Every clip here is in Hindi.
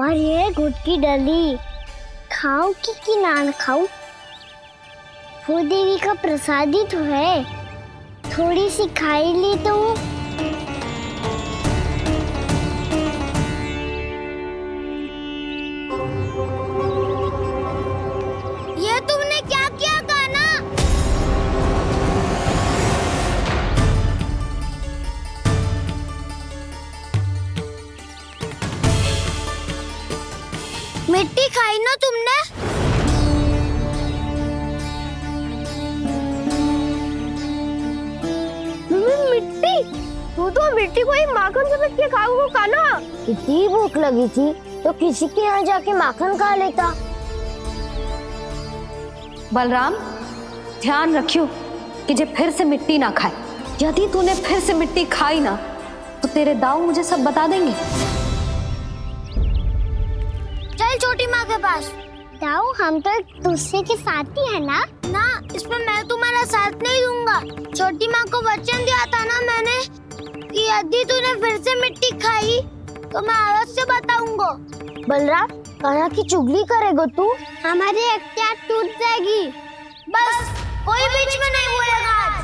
और ये गुड़ की डली खाऊं कि ना खाऊं? वो देवी का प्रसाद ही तो है, थोड़ी सी खाई ली तो। ये तुमने क्या किया कान्हा? मिट्टी खाई ना तुमने? मिट्टी? तू तो मिट्टी को ही माखन समझ के खाओगे कान्हा। इतनी भूख लगी थी तो किसी के यहाँ जाके माखन खा लेता। बलराम, ध्यान रखियो कि जे फिर से मिट्टी ना खाए। यदि तूने फिर से मिट्टी खाई ना तो तेरे दाऊ मुझे सब बता देंगे। चल छोटी माँ के पास। दाऊ, हम तो एक दूसरे के साथी है ना? ना, इसमें मैं तुम्हारा साथ नहीं दूंगा। छोटी माँ को वचन दिया था ना मैंने कि यदि तूने फिर से मिट्टी खाई तो मैं अलग से बताऊंगा। बलराम, कान्हा की चुगली करेगा तू? हमारी अख्तियार टूट जाएगी। बस कोई बीच में नहीं बोलेगा आज।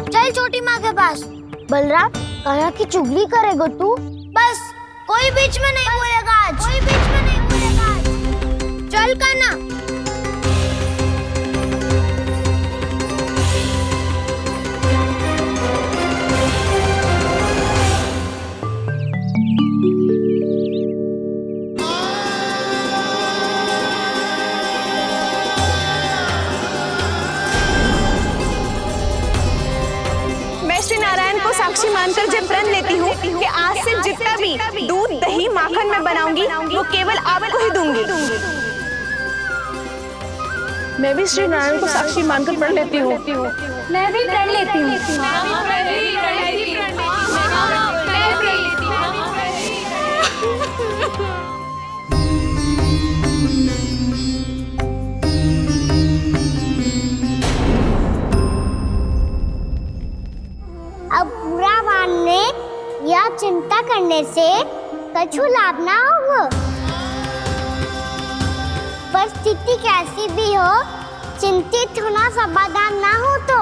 चल छोटी माँ के पास। बलराम, कान्हा की चुगली करेगा तू? बस कोई बीच में नहीं बोलेगा आज। कोई बीच में नहीं बोलेगा आज। चल कान्हा। श्री नारायण को साक्षी मानकर जब प्रण लेती हूँ कि आज से जितना भी दूध दही माखन मैं बनाऊंगी वो केवल आपको ही दूंगी। मैं भी श्री नारायण को साक्षी मानकर प्रण लेती हूँ। मैं भी प्रण लेती हूँ। अब बुरा मानने या चिंता करने से कछु लाभ ना होगा। परिस्थिति कैसी भी हो, चिंतित होना समाधान ना हो तो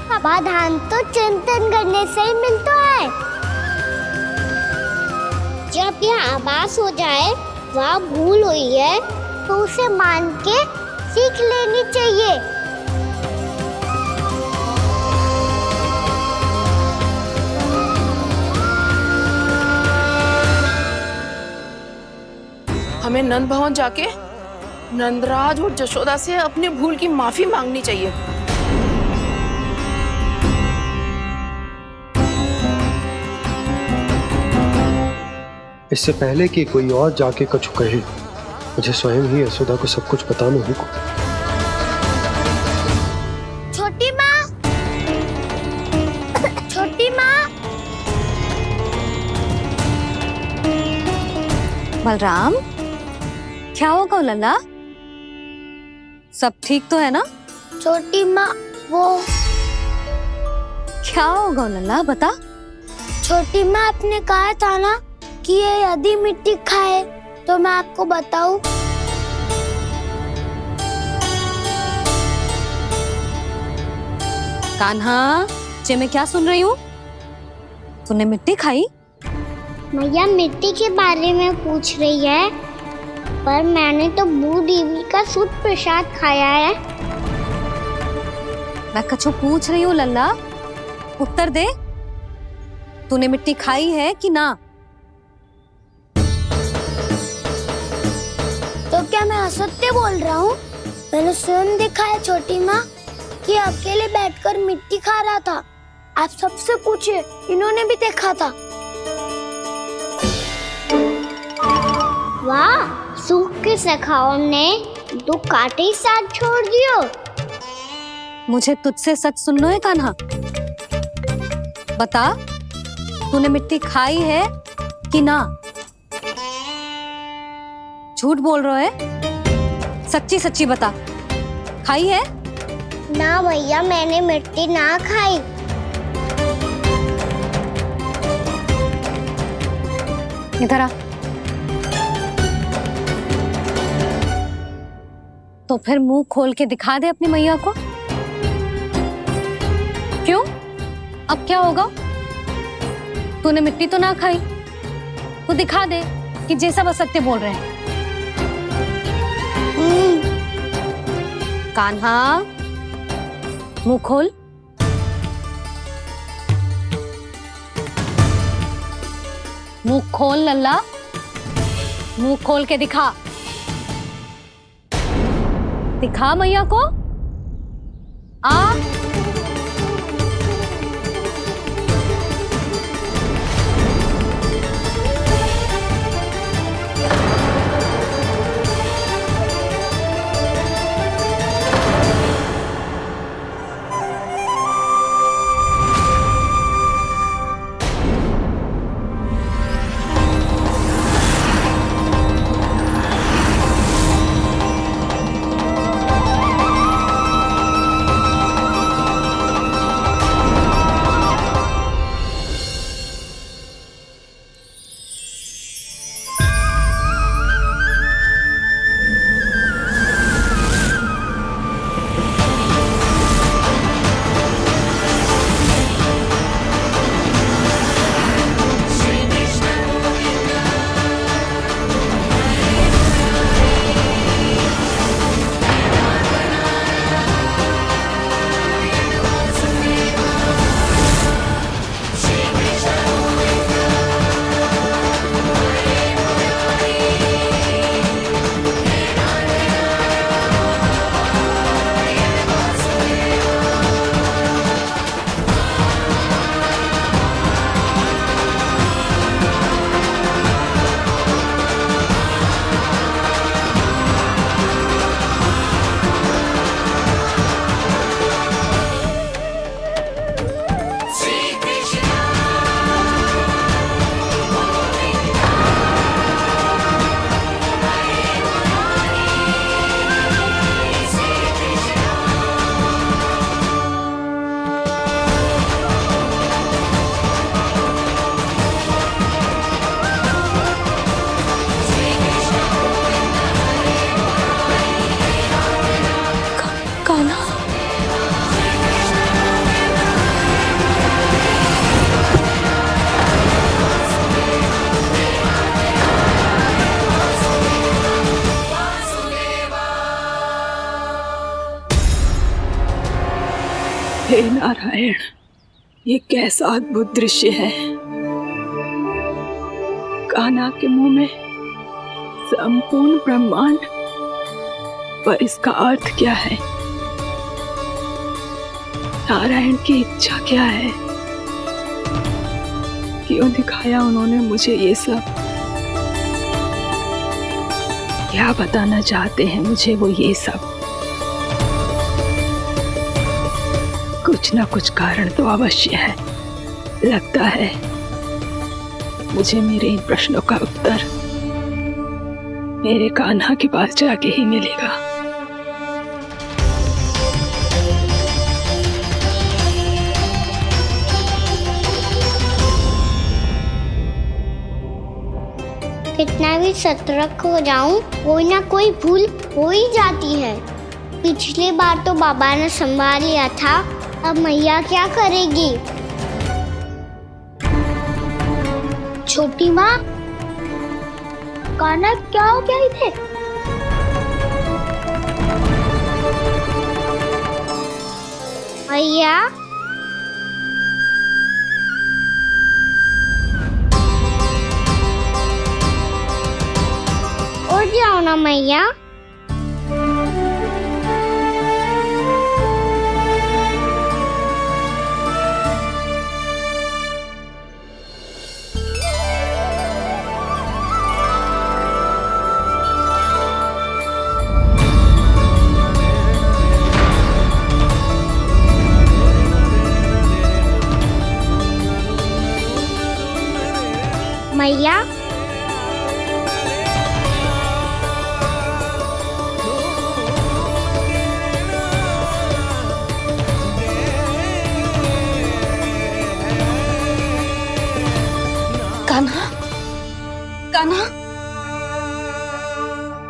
समाधान तो चिंतन करने से ही मिलता है। जब यह आभास हो जाए वह भूल हुई है तो उसे मान के सीख लेनी चाहिए। हमें नंद भवन जाके नंदराज और जशोदा से अपने भूल की माफी मांगनी चाहिए। इससे पहले कि कोई और जाके कछु कहे, मुझे स्वयं ही यशोदा को सब कुछ बताना होगा। छोटी माँ, छोटी माँ। बलराम, क्या होगा लल्ला? सब ठीक तो है ना? छोटी माँ, वो क्या होगा लल्ला, बता। छोटी माँ, आपने कहा था ना कि ये यदि मिट्टी खाए तो मैं आपको बताऊं। कान्हा, जे मैं क्या सुन रही हूँ? तूने मिट्टी खाई? मैया मिट्टी के बारे में पूछ रही है, पर मैंने तो भूदेवी का शुद्ध प्रसाद खाया है। मैं कछु पूछ रही हूँ लल्ला, उत्तर दे। तूने मिट्टी खाई है कि ना? तो क्या मैं असत्य बोल रहा हूँ? मैंने स्वयं देखा है छोटी माँ कि अकेले बैठकर मिट्टी खा रहा था। आप सबसे पूछिए, इन्होंने भी देखा था। वाह, सूख के सखाओं ने दो कांटे ही साथ छोड़ दियो। मुझे तुझसे सच सुनना है कान्हा। बता, तूने मिट्टी खाई है कि ना? झूठ बोल रहे है? सच्ची सच्ची बता, खाई है? ना भैया, मैंने मिट्टी ना खाई। इधर आ। तो फिर मुंह खोल के दिखा दे अपनी मैया को। क्यों? अब क्या होगा? तूने मिट्टी तो ना खाई, तो दिखा दे कि जे सब असत्य बोल रहे हैं। कान्हा, मुंह खोल। मुंह खोल लल्ला, मुंह खोल के दिखा। दिखा मैया को। आ हे नारायण, ये कैसा अद्भुत दृश्य है। कान्हा के मुंह में संपूर्ण ब्रह्मांड, पर इसका अर्थ क्या है? नारायण की इच्छा क्या है? क्यों दिखाया उन्होंने मुझे ये सब? क्या बताना चाहते हैं मुझे वो ये सब? कुछ ना कुछ कारण तो अवश्य है। लगता है मुझे मेरे इन प्रश्नों का उत्तर मेरे कान्हा के पास जाके ही मिलेगा। कितना भी सतर्क हो जाऊं, कोई ना कोई भूल हो ही जाती है। पिछली बार तो बाबा ने संभाल लिया था, अब मैया क्या करेगी? छोटी माँ, कान्हा क्या हो गया इधर? मैया, उठ जाओ ना मैया। मैया, कान्हा,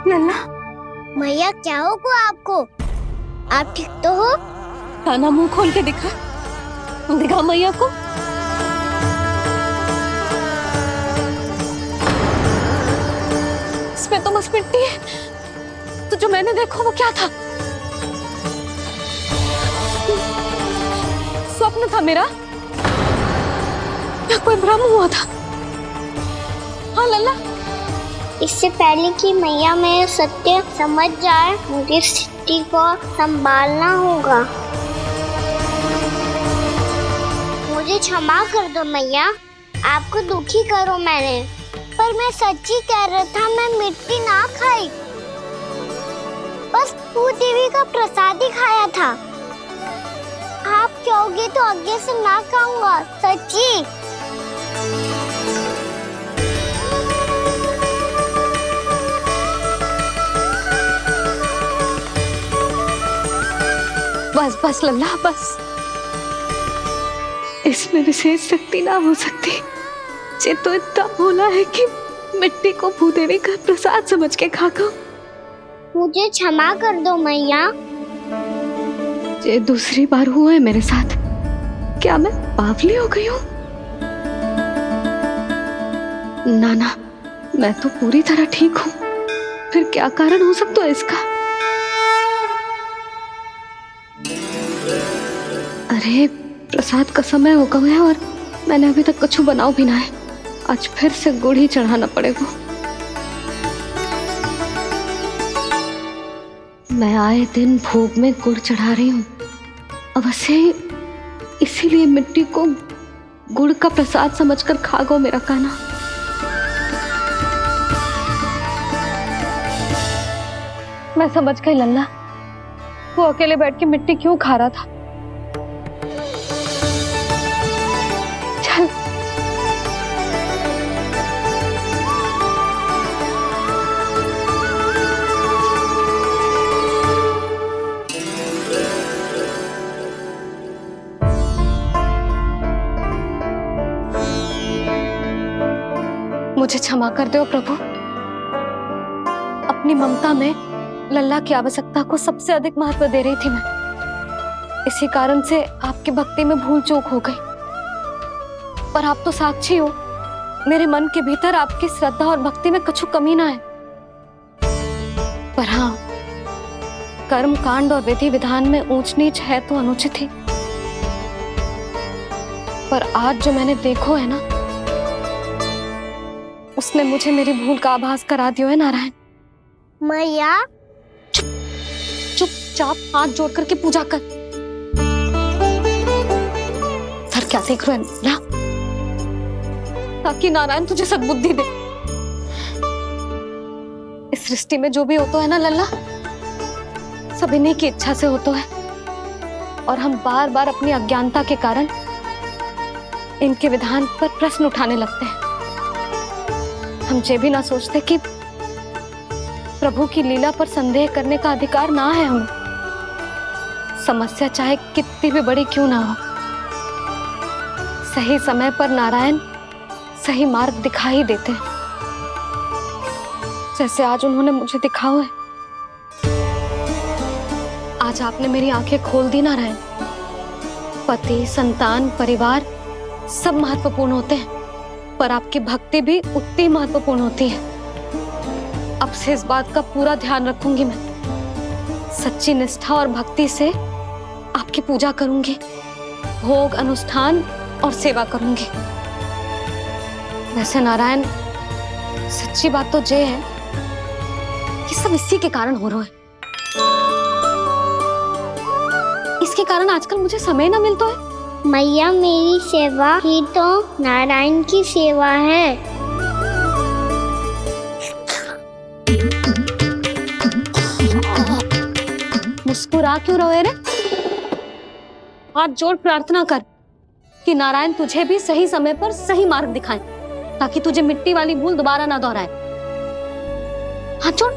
लल्ला, मैया क्या होगा आपको? आप ठीक तो हो? कान्हा मुंह खोल के दिखा, दिखा मैया को। इसमें तो बस मिट्टी है, तो जो मैंने देखा वो क्या था? स्वप्न था मेरा या कोई भ्रम हुआ था? हाँ लल्ला, इससे पहले कि मैया मैं सत्य समझ जाए, मुझे स्थिति को संभालना होगा। मुझे क्षमा कर दो मैया, आपको दुखी करो मैंने, पर मैं सच्ची कह रहा था, मैं मिट्टी ना खाई, बस तू देवी का प्रसाद ही खाया था। आप कहोगे तो आगे से ना खाऊंगा, सच्ची। बस बस लल्ला, बस। इसमें विशेष शक्ति ना हो सकती। ये तो इतना भोला है कि मिट्टी को भूदेवी का प्रसाद समझ के खागा। मुझे क्षमा कर दो मैया। ये दूसरी बार हुआ है मेरे साथ। क्या मैं बावली हो गई हूँ? ना ना, मैं तो पूरी तरह ठीक हूँ। फिर क्या कारण हो सकता है इसका? अरे प्रसाद का समय हो गया है और मैंने अभी तक कुछ बनाओ भी ना है। आज फिर से गुड़ ही चढ़ाना पड़ेगा। मैं आए दिन भोग में गुड़ चढ़ा रही हूँ, अवश्य ही इसीलिए मिट्टी को गुड़ का प्रसाद समझकर खा गो मेरा कान्हा। मैं समझ गई लल्ला, वो अकेले बैठ के मिट्टी क्यों खा रहा था। चल मुझे क्षमा कर दो प्रभु। अपनी ममता में लल्ला की आवश्यकता को सबसे अधिक महत्व दे रही थी मैं। इसी कारण से आपकी भक्ति में भूल चूक हो गई। पर आप तो साक्षी हो, मेरे मन के भीतर आपकी श्रद्धा और भक्ति में कछु कमी ना है। पर हाँ, कर्म कांड और विधि विधान में ऊंच नीच है तो अनुचित ही। पर आज जो मैंने देखो है ना, उसने मुझे मेरी भूल का आभास करा दियो है नारायण। मैया चुपचाप हाथ जोड़ करके पूजा कर। सर क्या देख रहे हैं ना? ताकि नारायण तुझे सद्बुद्धि दे। इस सृष्टि में जो भी होता है ना लल्ला, सब इन्हीं की इच्छा से होता है। और हम बार बार अपनी अज्ञानता के कारण इनके विधान पर प्रश्न उठाने लगते हैं। हम ये भी ना सोचते कि प्रभु की लीला पर संदेह करने का अधिकार ना है हमें। समस्या चाहे कितनी भी बड़ी क्यों ना हो, सही समय पर नारायण सही मार्ग दिखा ही देते हैं, जैसे आज उन्होंने मुझे दिखाओ है। आज आपने मेरी आंखें खोल दी नारायण। पति, संतान, परिवार सब महत्वपूर्ण होते हैं, पर आपकी भक्ति भी उतनी महत्वपूर्ण होती है। अब से इस बात का पूरा ध्यान रखूंगी मैं। सच्ची निष्ठा और भक्ति से आपकी पूजा करूंगी, भोग, अनुष्ठान और सेवा करूंगी। वैसे नारायण, सच्ची बात तो ये है कि सब इसी के कारण हो रहा है। इसके कारण आजकल मुझे समय ना मिलता है। मैया, मेरी सेवा ही तो नारायण की सेवा है। मुस्कुरा क्यों रहे रे? हाथ जोड़ प्रार्थना कर कि नारायण तुझे भी सही समय पर सही मार्ग दिखाएं, ताकि तुझे मिट्टी वाली भूल दोबारा ना दोहराए। हाथ जोड़।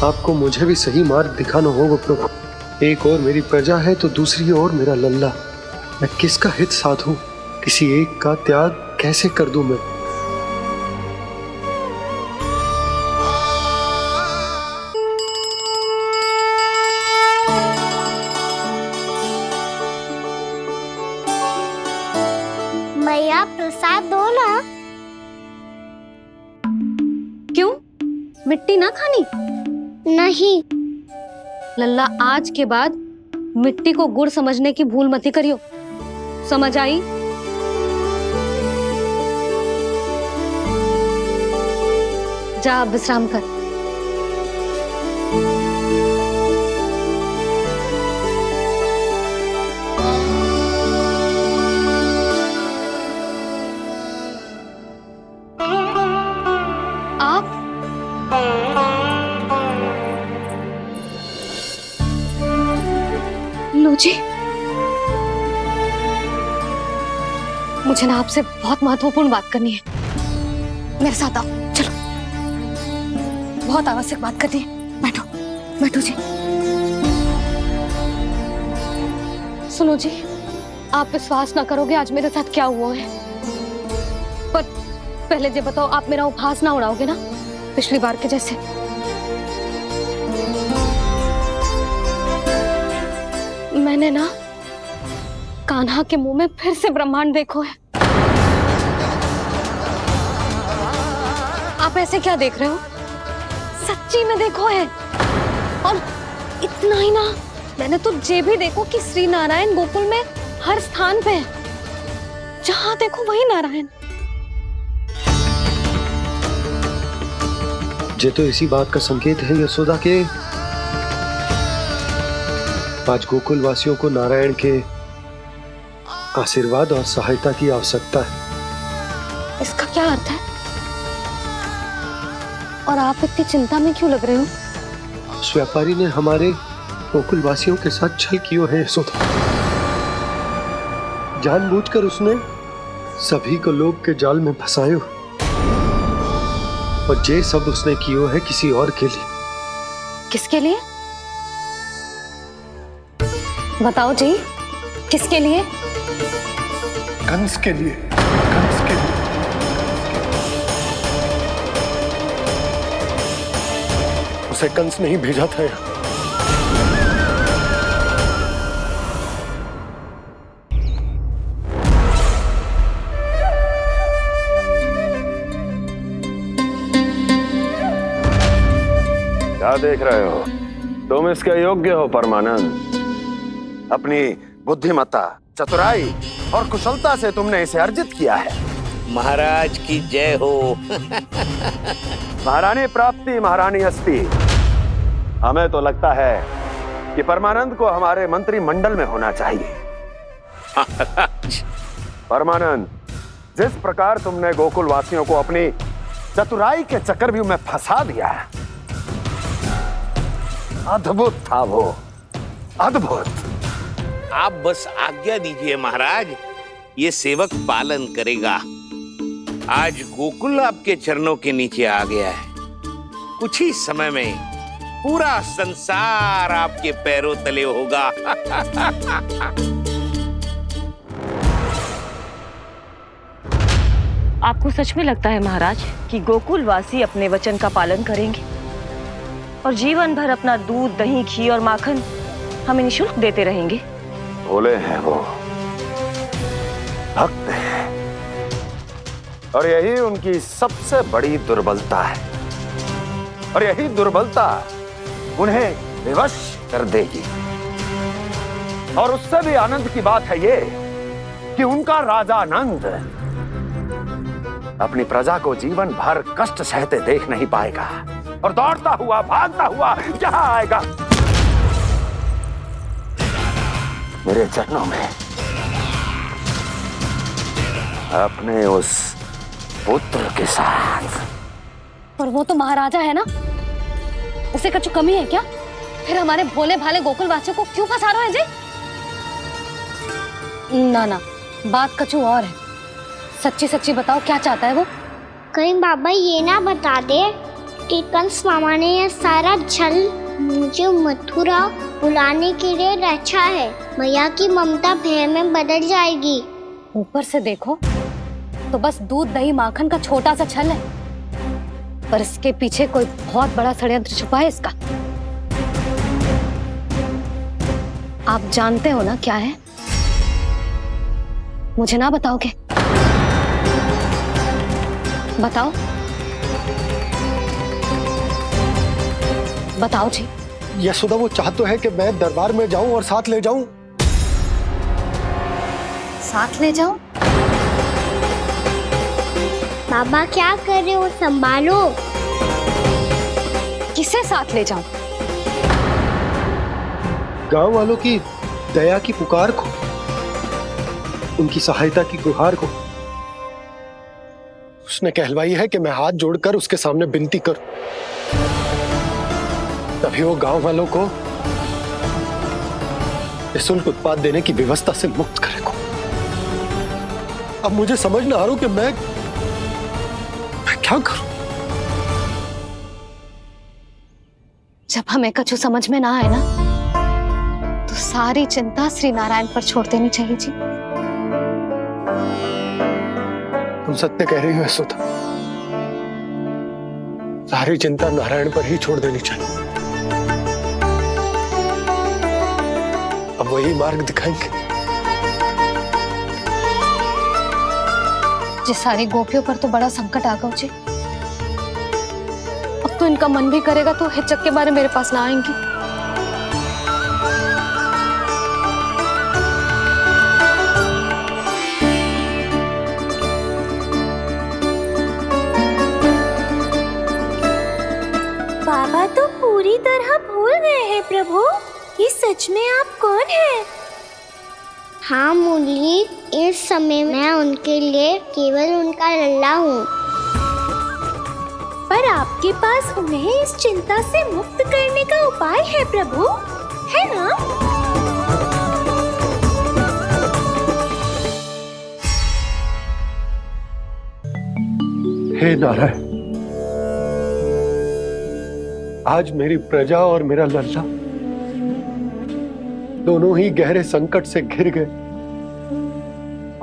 आपको मुझे भी सही मार्ग दिखाना होगा प्रभु। एक और मेरी प्रजा है तो दूसरी ओर मेरा लल्ला। मैं किसका हित साधूं? किसी एक का त्याग कैसे कर दूं मैं? मैया प्रसाद दो ना। क्यों? मिट्टी ना खानी? नहीं। लल्ला, आज के बाद मिट्टी को गुड़ समझने की भूल मत ही करियो, समझ आई? जा अब विश्राम कर। आप लो जी, मुझे ना आपसे बहुत महत्वपूर्ण बात करनी है। मेरे साथ आओ, चलो। बहुत आवश्यक बात करनी है। बैठो, बैठो जी। सुनो जी, आप विश्वास ना करोगे आज मेरे साथ क्या हुआ है। पर पहले ये बताओ, आप मेरा उपहास ना उड़ाओगे ना पिछली बार के जैसे? मैंने ना कान्हा के मुंह में फिर से ब्रह्मांड देखो है। आप ऐसे क्या देख रहे हो? सच्ची में देखो है। और इतना ही ना, मैंने तो ये भी देखो कि श्री नारायण गोकुल में हर स्थान पे है, जहां देखो वही नारायण। ये तो इसी बात का संकेत है यशोदा के आज गोकुल वासियों को नारायण के आशीर्वाद और सहायता की आवश्यकता है। इसका क्या अर्थ है? और आप इतनी चिंता में क्यों लग रहे हो? उस व्यापारी ने हमारे गोकुल वासियों के साथ छल किया है यशोदा। जानबूझकर उसने सभी को लोभ के जाल में फंसायो, और ये सब उसने किया है किसी और के लिए। किसके लिए? बताओ जी, किसके लिए? कंस के लिए। कंस के लिए। उसे कंस नहीं भेजा था यहाँ। क्या देख रहे हो? तुम इसके योग्य हो परमानंद। अपनी बुद्धिमत्ता, चतुराई और कुशलता से तुमने इसे अर्जित किया है। महाराज की जय हो। महारानी प्राप्ति महारानी हस्ती। हमें तो लगता है कि परमानंद को हमारे मंत्रिमंडल में होना चाहिए। परमानंद, जिस प्रकार तुमने गोकुल वासियों को अपनी चतुराई के चक्रव्यूह में फंसा दिया है, अद्भुत था वो, अद्भुत। आप बस आज्ञा दीजिए महाराज, ये सेवक पालन करेगा। आज गोकुल आपके चरणों के नीचे आ गया है। कुछ ही समय में पूरा संसार आपके पैरों तले होगा। आपको सच में लगता है महाराज कि गोकुल वासी अपने वचन का पालन करेंगे और जीवन भर अपना दूध, दही, घी और माखन हमें निःशुल्क देते रहेंगे? भोले हैं वो, भक्त हैं, और यही उनकी सबसे बड़ी दुर्बलता है। और यही दुर्बलता उन्हें विवश कर देगी। और उससे भी आनंद की बात है ये कि उनका राजा नंद अपनी प्रजा को जीवन भर कष्ट सहते देख नहीं पाएगा और दौड़ता हुआ, भागता हुआ यहां आएगा मेरे चरणों में, अपने उस पुत्र के साथ। पर वो तो महाराजा है ना, उसे कुछ कमी है क्या? फिर हमारे भोले भाले गोकुल वासियों को क्यों फंसा रहे हैं जी? ना ना, बात कुछ और है। सच्ची सच्ची बताओ, क्या चाहता है वो? कहीं बाबा ये ना बता दे कि कंस मामा ने यह सारा छल मुझे मथुरा बुलाने के लिए रचा है। मैया की ममता भय में बदल जाएगी। ऊपर से देखो तो बस दूध दही माखन का छोटा सा छल है, पर इसके पीछे कोई बहुत बड़ा षड्यंत्र छुपा है इसका। आप जानते हो ना क्या है? मुझे ना बताओगे? बताओ, बताओ जी। यशोदा वो चाह तो है कि मैं दरबार में जाऊं और साथ ले जाऊं। साथ ले जाओ? बाबा क्या कर रहे हो, संभालो। किसे साथ ले जाऊं? गांव वालों की दया की पुकार को, उनकी सहायता की गुहार को। उसने कहलवाई है कि मैं हाथ जोड़कर उसके सामने विनती करूं, तभी वो गांव वालों को निःशुल्क उत्पाद देने की व्यवस्था से मुक्त करेगा। अब मुझे समझ ना आ रहा कि मैं क्या करूं। जब हमें कछु समझ में ना आए ना, तो सारी चिंता श्री नारायण पर छोड़ देनी चाहिए जी। तुम सत्य कह रही हो यशोदा, सारी चिंता नारायण पर ही छोड़ देनी चाहिए। अब वही मार्ग दिखाएंगे। जी सारी गोपियों पर तो बड़ा संकट आ गया जी। अब तो इनका मन भी करेगा तो हिचक के बारे मेरे पास ना आएंगी। बाबा तो पूरी तरह भूल गए हैं प्रभु, ये सच में आप कौन हैं? हाँ मुरली, इस समय मैं उनके लिए केवल उनका लल्ला हूँ। पर आपके पास उन्हें इस चिंता से मुक्त करने का उपाय है प्रभु, है ना? हे नारायण, आज मेरी प्रजा और मेरा लल्ला दोनों ही गहरे संकट से घिर गए।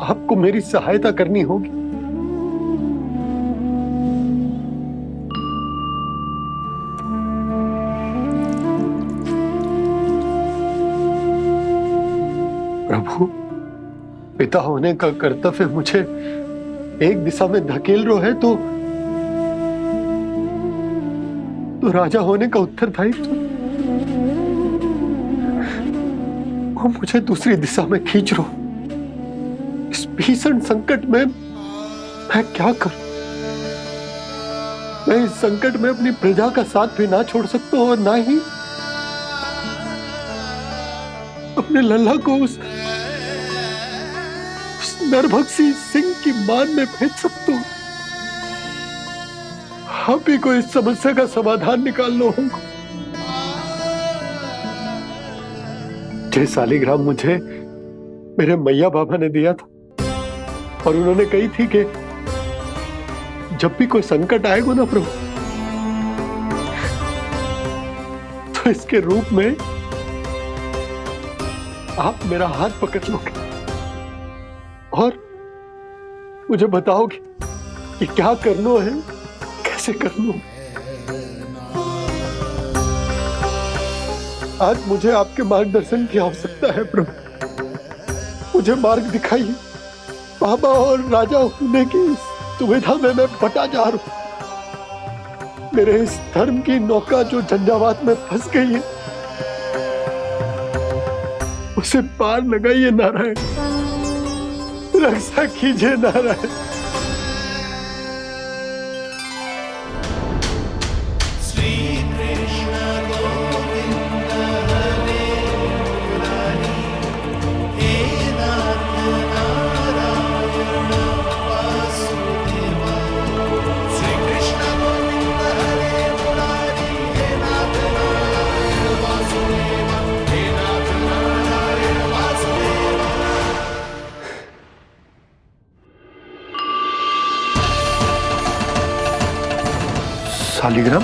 आपको मेरी सहायता करनी होगी। प्रभु, पिता होने का कर्तव्य मुझे एक दिशा में धकेल रहा है तो राजा होने का उत्तरदायित्व वो मुझे दूसरी दिशा में खींच रहा। इस भीषण संकट में मैं क्या करूं? मैं इस संकट में अपनी प्रजा का साथ भी ना छोड़ सकता हूं और ना ही अपने लल्ला को उस नरभक्षी सिंह की मान में भेज सकता हूं। आप ही को इस समस्या का समाधान निकालना होगा। जय शालिग्राम मुझे मेरे मैया बाबा ने दिया था और उन्होंने कही थी कि जब भी कोई संकट आएगा ना प्रभु, तो इसके रूप में आप मेरा हाथ पकड़ लोगे और मुझे बताओगे कि क्या करना है, कैसे करना है। आज मुझे आपके मार्गदर्शन की आवश्यकता है प्रभु। मुझे मार्ग दिखाइए। बाबा और राजा होने की सुविधा में मैं बटा जा रहा हूं। मेरे इस धर्म की नौका जो झंझावात में फंस गई है, उसे पार लगाइए नारायण, रक्षा कीजिए नारायण। शालिग्राम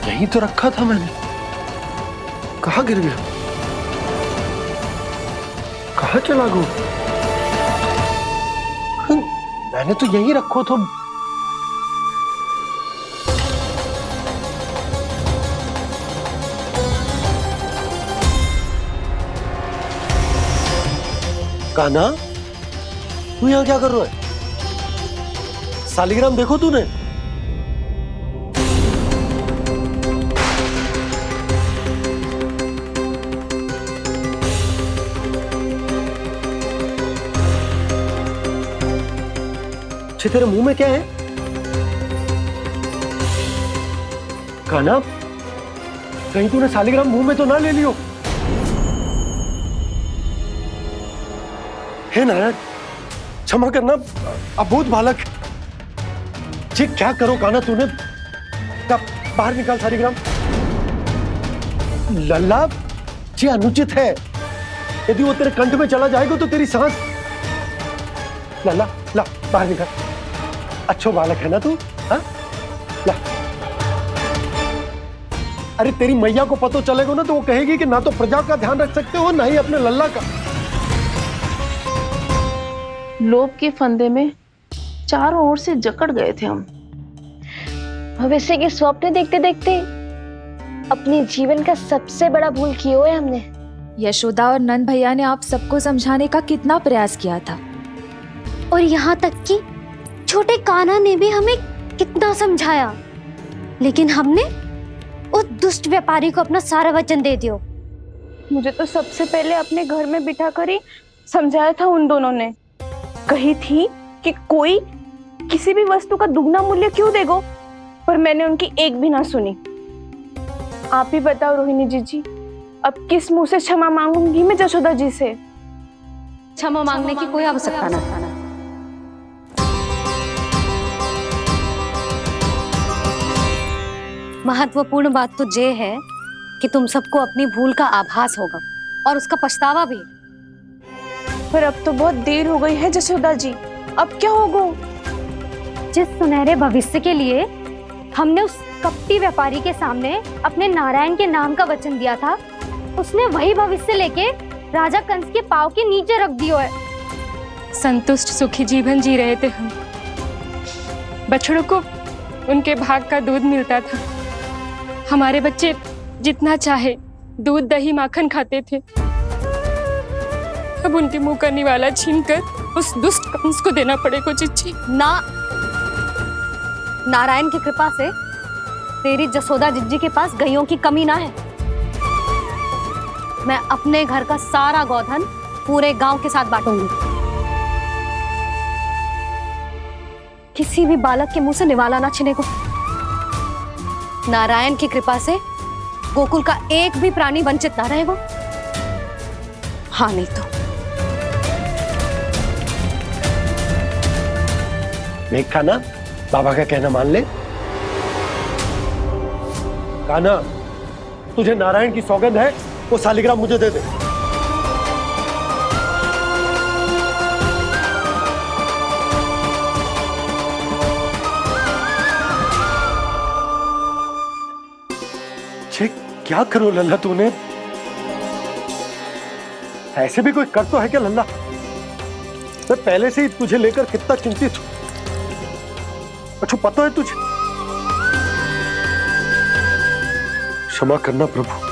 यहीं तो रखा था मैंने, कहाँ गिर गया, कहाँ चला गया? मैंने तो यही रखो तो। कान्हा, तू यहाँ क्या कर रहा है? सालिग्राम देखो तूने? अच्छे, तेरे मुंह में क्या है? कान्हा, कहीं तूने सालिग्राम मुंह में तो ना ले लियो? हे नारायण, क्षमा करना, अबोध बालक। जी क्या करो कान्हा तूने? कब बाहर निकाल सालिग्राम। लल्ला, जी अनुचित है। यदि वो तेरे कंठ में चला जाएगा तो तेरी सांस। लल्ला, ला बाहर निकाल। अच्छो बालक है ना तू? हाँ, ला। अरे तेरी मैया को पता चलेगा ना तो वो कहेगी कि ना तो प्रजा का ध्यान रख सकते हो ना ही अपने लल्ला का। लोभ के फंदे में चारों ओर से जकड़ गए थे हम। भविष्य के स्वप्न देखते देखते अपने जीवन का सबसे बड़ा भूल किया है हमने। यशोदा और नंद भैया ने आप सबको समझाने का कितना प्रयास किया था, और यहाँ तक कि छोटे कान्हा ने भी हमें कितना समझाया, लेकिन हमने उस दुष्ट व्यापारी को अपना सारा वचन दे दियो। मुझे तो सबसे पहले अपने घर में बिठा कर ही समझाया था उन दोनों ने। कही थी कि कोई किसी भी वस्तु का दुगना मूल्य क्यों देगो, पर मैंने उनकी एक भी ना सुनी। आप ही बताओ रोहिणी जी, अब किस मुंह से क्षमा मांगूंगी मैं जशोदा जी से? क्षमा मांगने की कोई आवश्यकता ना था। महत्वपूर्ण बात तो ये है कि तुम सबको अपनी भूल का आभास होगा और उसका पछतावा भी। पर अब तो बहुत देर हो गई है जशोदा जी, अब क्या होगा? जिस सुनहरे भविष्य के लिए हमने उस कपटी व्यापारी के सामने अपने नारायण के नाम का वचन दिया था, उसने वही भविष्य लेके राजा कंस के पांव के नीचे रख दियो है। संतुष्ट सुखी जीवन जी रहे थे हम। बछड़ों को उनके भाग का दूध मिलता था। हमारे बच्चे जितना चाहे दूध दही माखन खाते थे। अब उनके मुंह का निवाला छीनकर उस दुष्ट कंस को देना पड़ेगा चिच्ची। ना, नारायण की कृपा से तेरी जसोदा जिज्जी के पास गैयों की कमी ना है। मैं अपने घर का सारा गोधन पूरे गांव के साथ बांटूंगी। किसी भी बालक के मुंह से निवाला ना छिने को। नारायण की कृपा से गोकुल का एक भी प्राणी वंचित ना रहेगा। हाँ नहीं तो देख कान्हा, बाबा का कहना मान ले। कान्हा, तुझे नारायण की सौगंध है, वो सालिग्राम मुझे दे दे। क्या करो लल्ला तूने? ऐसे भी कोई कर तो है क्या लल्ला? मैं पहले से ही तुझे लेकर कितना चिंतित हूं। अच्छा पता है तुझे? क्षमा करना प्रभु।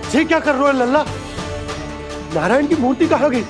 ये क्या कर रहे हो लल्ला? नारायण की मूर्ति कहाँ गई?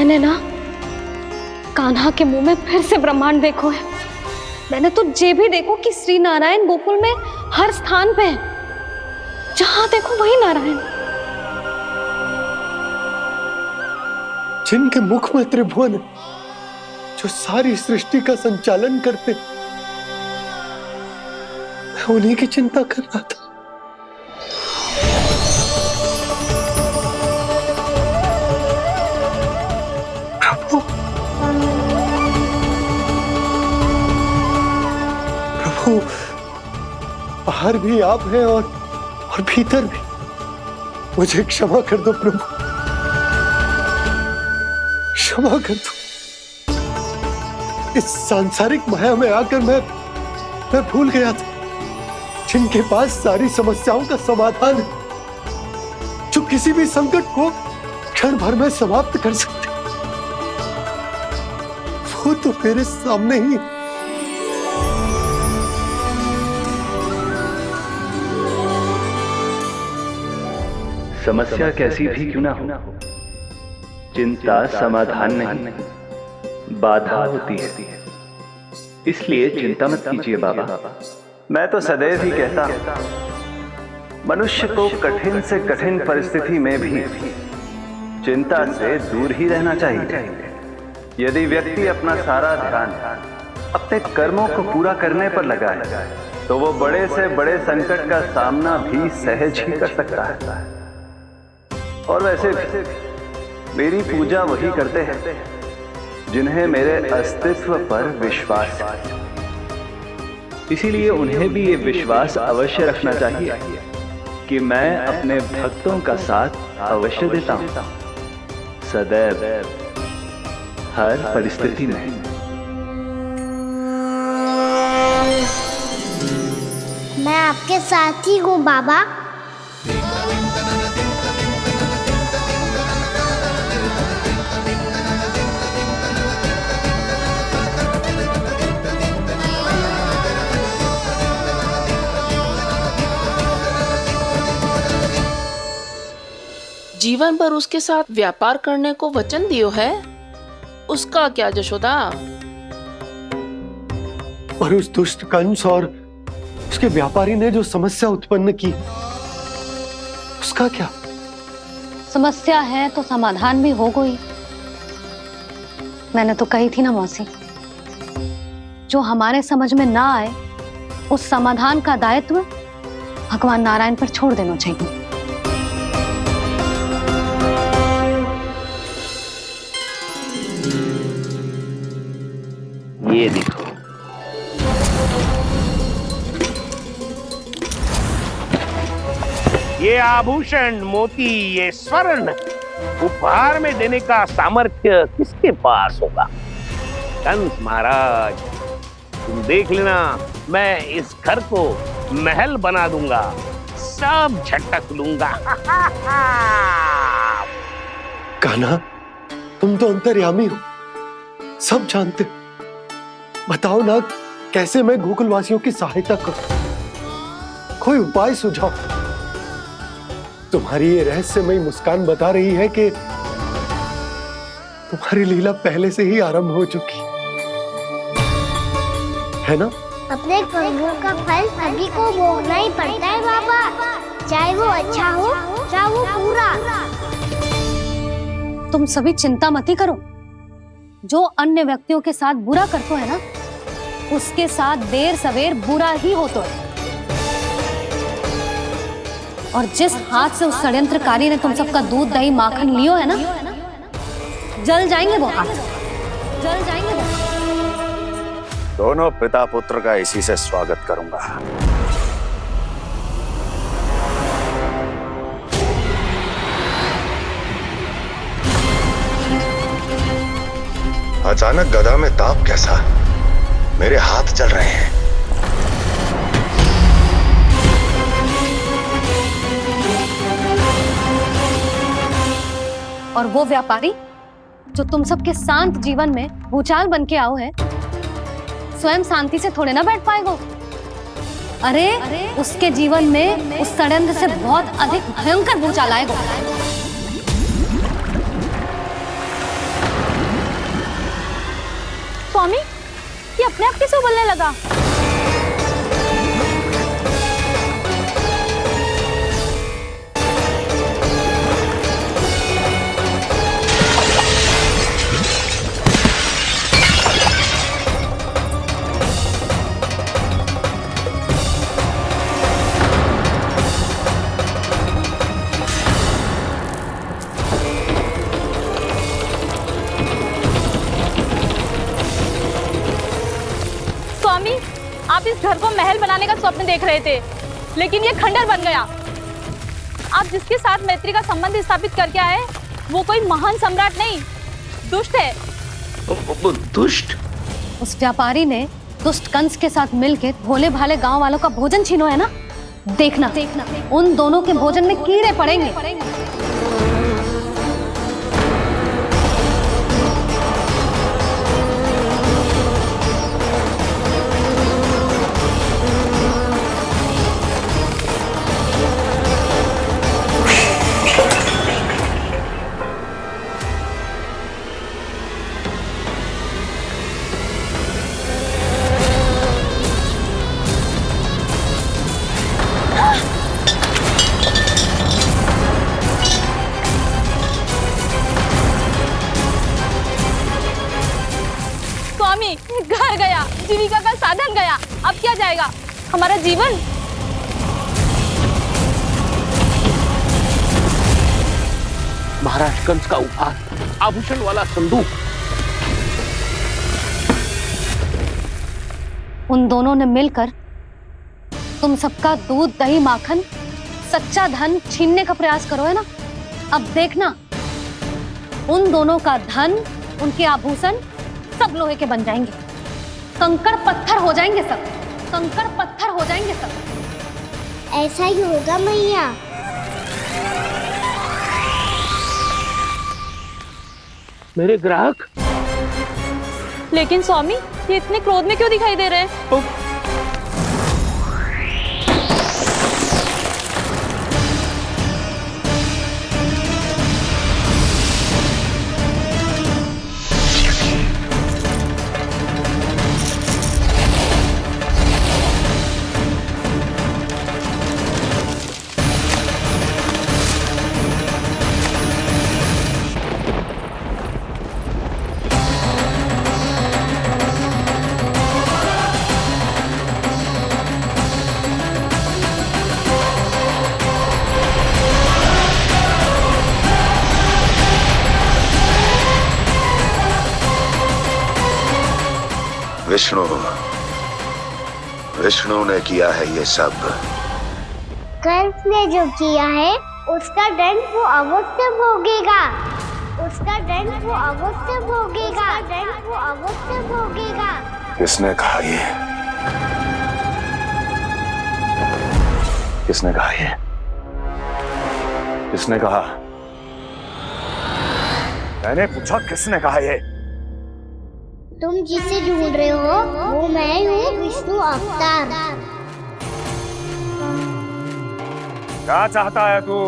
मैंने ना कान्हा के मुंह में फिर से ब्रह्मांड देखो है। मैंने तो ये भी देखो कि श्री नारायण गोकुल में हर स्थान पे है, जहां देखो वही नारायण। जिनके मुख में त्रिभुवन है, जो सारी सृष्टि का संचालन करते, मैं उन्हीं की चिंता कर रहा था। प्रभु, प्रभु, बाहर भी आप हैं और भीतर भी। मुझे क्षमा कर दो प्रभु, क्षमा कर दो। इस सांसारिक माया में आकर मैं भूल गया था जिनके पास सारी समस्याओं का समाधान है, जो किसी भी संकट को क्षण भर में समाप्त कर सकते, वो तो मेरे सामने ही है। समस्या कैसी भी क्यों ना हो, चिंता समाधान नहीं, बाधा होती है। इसलिए चिंता मत कीजिए बाबा। मैं तो सदैव ही कहता हूं, मनुष्य को कठिन से कठिन परिस्थिति में भी चिंता से दूर ही रहना चाहिए। यदि व्यक्ति अपना सारा ध्यान अपने कर्मों को पूरा करने पर लगाए, तो वो बड़े से बड़े संकट का सामना भी सहज ही कर सकता है। और वैसे भी मेरी पूजा वही करते हैं जिन्हें मेरे अस्तित्व पर विश्वास है। इसीलिए उन्हें भी ये विश्वास अवश्य रखना चाहिए कि मैं अपने भक्तों का साथ अवश्य देता हूं, सदैव, हर परिस्थिति में। मैं आपके साथ ही हूँ बाबा। जीवन भर उसके साथ व्यापार करने को वचन दियो है, उसका क्या जशोदा? और उस दुष्ट कंस और उसके व्यापारी ने जो समस्या उत्पन्न की, उसका क्या? समस्या है तो समाधान भी हो गई। मैंने तो कही थी ना मौसी, जो हमारे समझ में ना आए उस समाधान का दायित्व भगवान नारायण पर छोड़ देना चाहिए। ये देखो, ये आभूषण, मोती, ये स्वर्ण उपहार में देने का सामर्थ्य किसके पास होगा? कंस महाराज, तुम देख लेना, मैं इस घर को महल बना दूंगा, सब झटक लूंगा। कान्हा, तुम तो अंतर्यामी हो, सब जानते हो। बताओ ना, कैसे मैं गोकुलवासियों की सहायता करूं? कोई उपाय सुझाओ। तुम्हारी ये रहस्यमयी मुस्कान बता रही है कि तुम्हारी लीला पहले से ही आरंभ हो चुकी है ना? अपने कर्मों का फल सभी को भोगना ही पड़ता है बाबा, चाहे वो अच्छा हो चाहे वो बुरा। तुम सभी चिंता मत ही करो। जो अन्य व्यक्तियों के साथ बुरा करते है ना, उसके साथ देर सवेर बुरा ही होता है। और जिस हाथ से उस षड्यंत्रकारी ने तुम सबका दूध दही माखन लियो है ना, जल जाएंगे वो हाथ, जल जाएंगे वो। दोनों पिता पुत्र का इसी से स्वागत करूंगा। अचानक गदा में ताप कैसा? मेरे हाथ जल रहे हैं। और वो व्यापारी जो तुम सबके शांत जीवन में भूचाल बन के आओ है, स्वयं शांति से थोड़े ना बैठ पाएगा। अरे उसके जीवन में उस षड्यंत्र से बहुत अधिक भयंकर भूचाल आएगा। स्वामी, ये अपने आप कैसे उबलने लगा? स्वामी, आप इस घर को महल बनाने का स्वप्न देख रहे थे, लेकिन ये खंडर बन गया। आप जिसके साथ मैत्री का संबंध स्थापित करके आए, वो कोई महान सम्राट नहीं, दुष्ट है। दुष्ट? उस व्यापारी ने दुष्ट कंस के साथ मिलकर भोले भाले गांव वालों का भोजन छीनो है ना। देखना उन दोनों के भोजन में कीड़े पड़ेंगे। घर गया, जीविका का साधन गया, अब क्या जाएगा हमारा जीवन? महाराज कंस का उपहार, आभूषण वाला संदूक। उन दोनों ने मिलकर तुम सबका दूध, दही, माखन, सच्चा धन छीनने का प्रयास करो है ना। अब देखना उन दोनों का धन, उनके आभूषण सब लोहे के बन जाएंगे, कंकड़ पत्थर हो जाएंगे सब, कंकड़ पत्थर हो जाएंगे सब। ऐसा ही होगा मैया। मेरे ग्राहक। लेकिन स्वामी, ये इतने क्रोध में क्यों दिखाई दे रहे हैं? विष्णु ने किया है ये सब। कंस ने जो किया है उसका दंड वो अवश्य भोगेगा, उसका दंड वो अवश्य भोगेगा, दंड वो अवश्य भोगेगा। किसने कहा ये? किसने कहा ये? किसने कहा? मैंने पूछा किसने कहा ये? तुम जिसे ढूंढ रहे हो वो मैं हूँ, विष्णु अवतार। क्या चाहता है तू?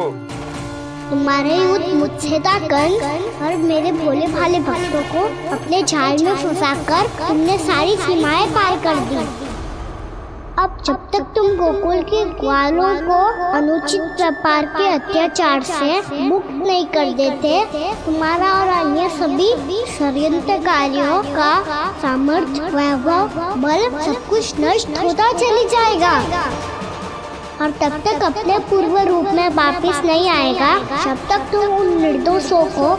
तुम्हारे युद्ध मुझसे था कंस, और मेरे भोले भाले भक्तों को अपने जाल में फंसाकर तुमने सारी सीमाएं पार कर दी। अब जब तक तुम गोकुल के ग्वालों को अनुचित प्रकार के अत्याचार से मुक्त नहीं कर देते, तुम्हारा और अन्य सभी षड्यंत्रकारियों का सामर्थ्य, वैभव, बल सब कुछ नष्ट होता चली जाएगा, और तब तक अपने पूर्व रूप में वापस नहीं आएगा जब तक तुम उन निर्दोषों को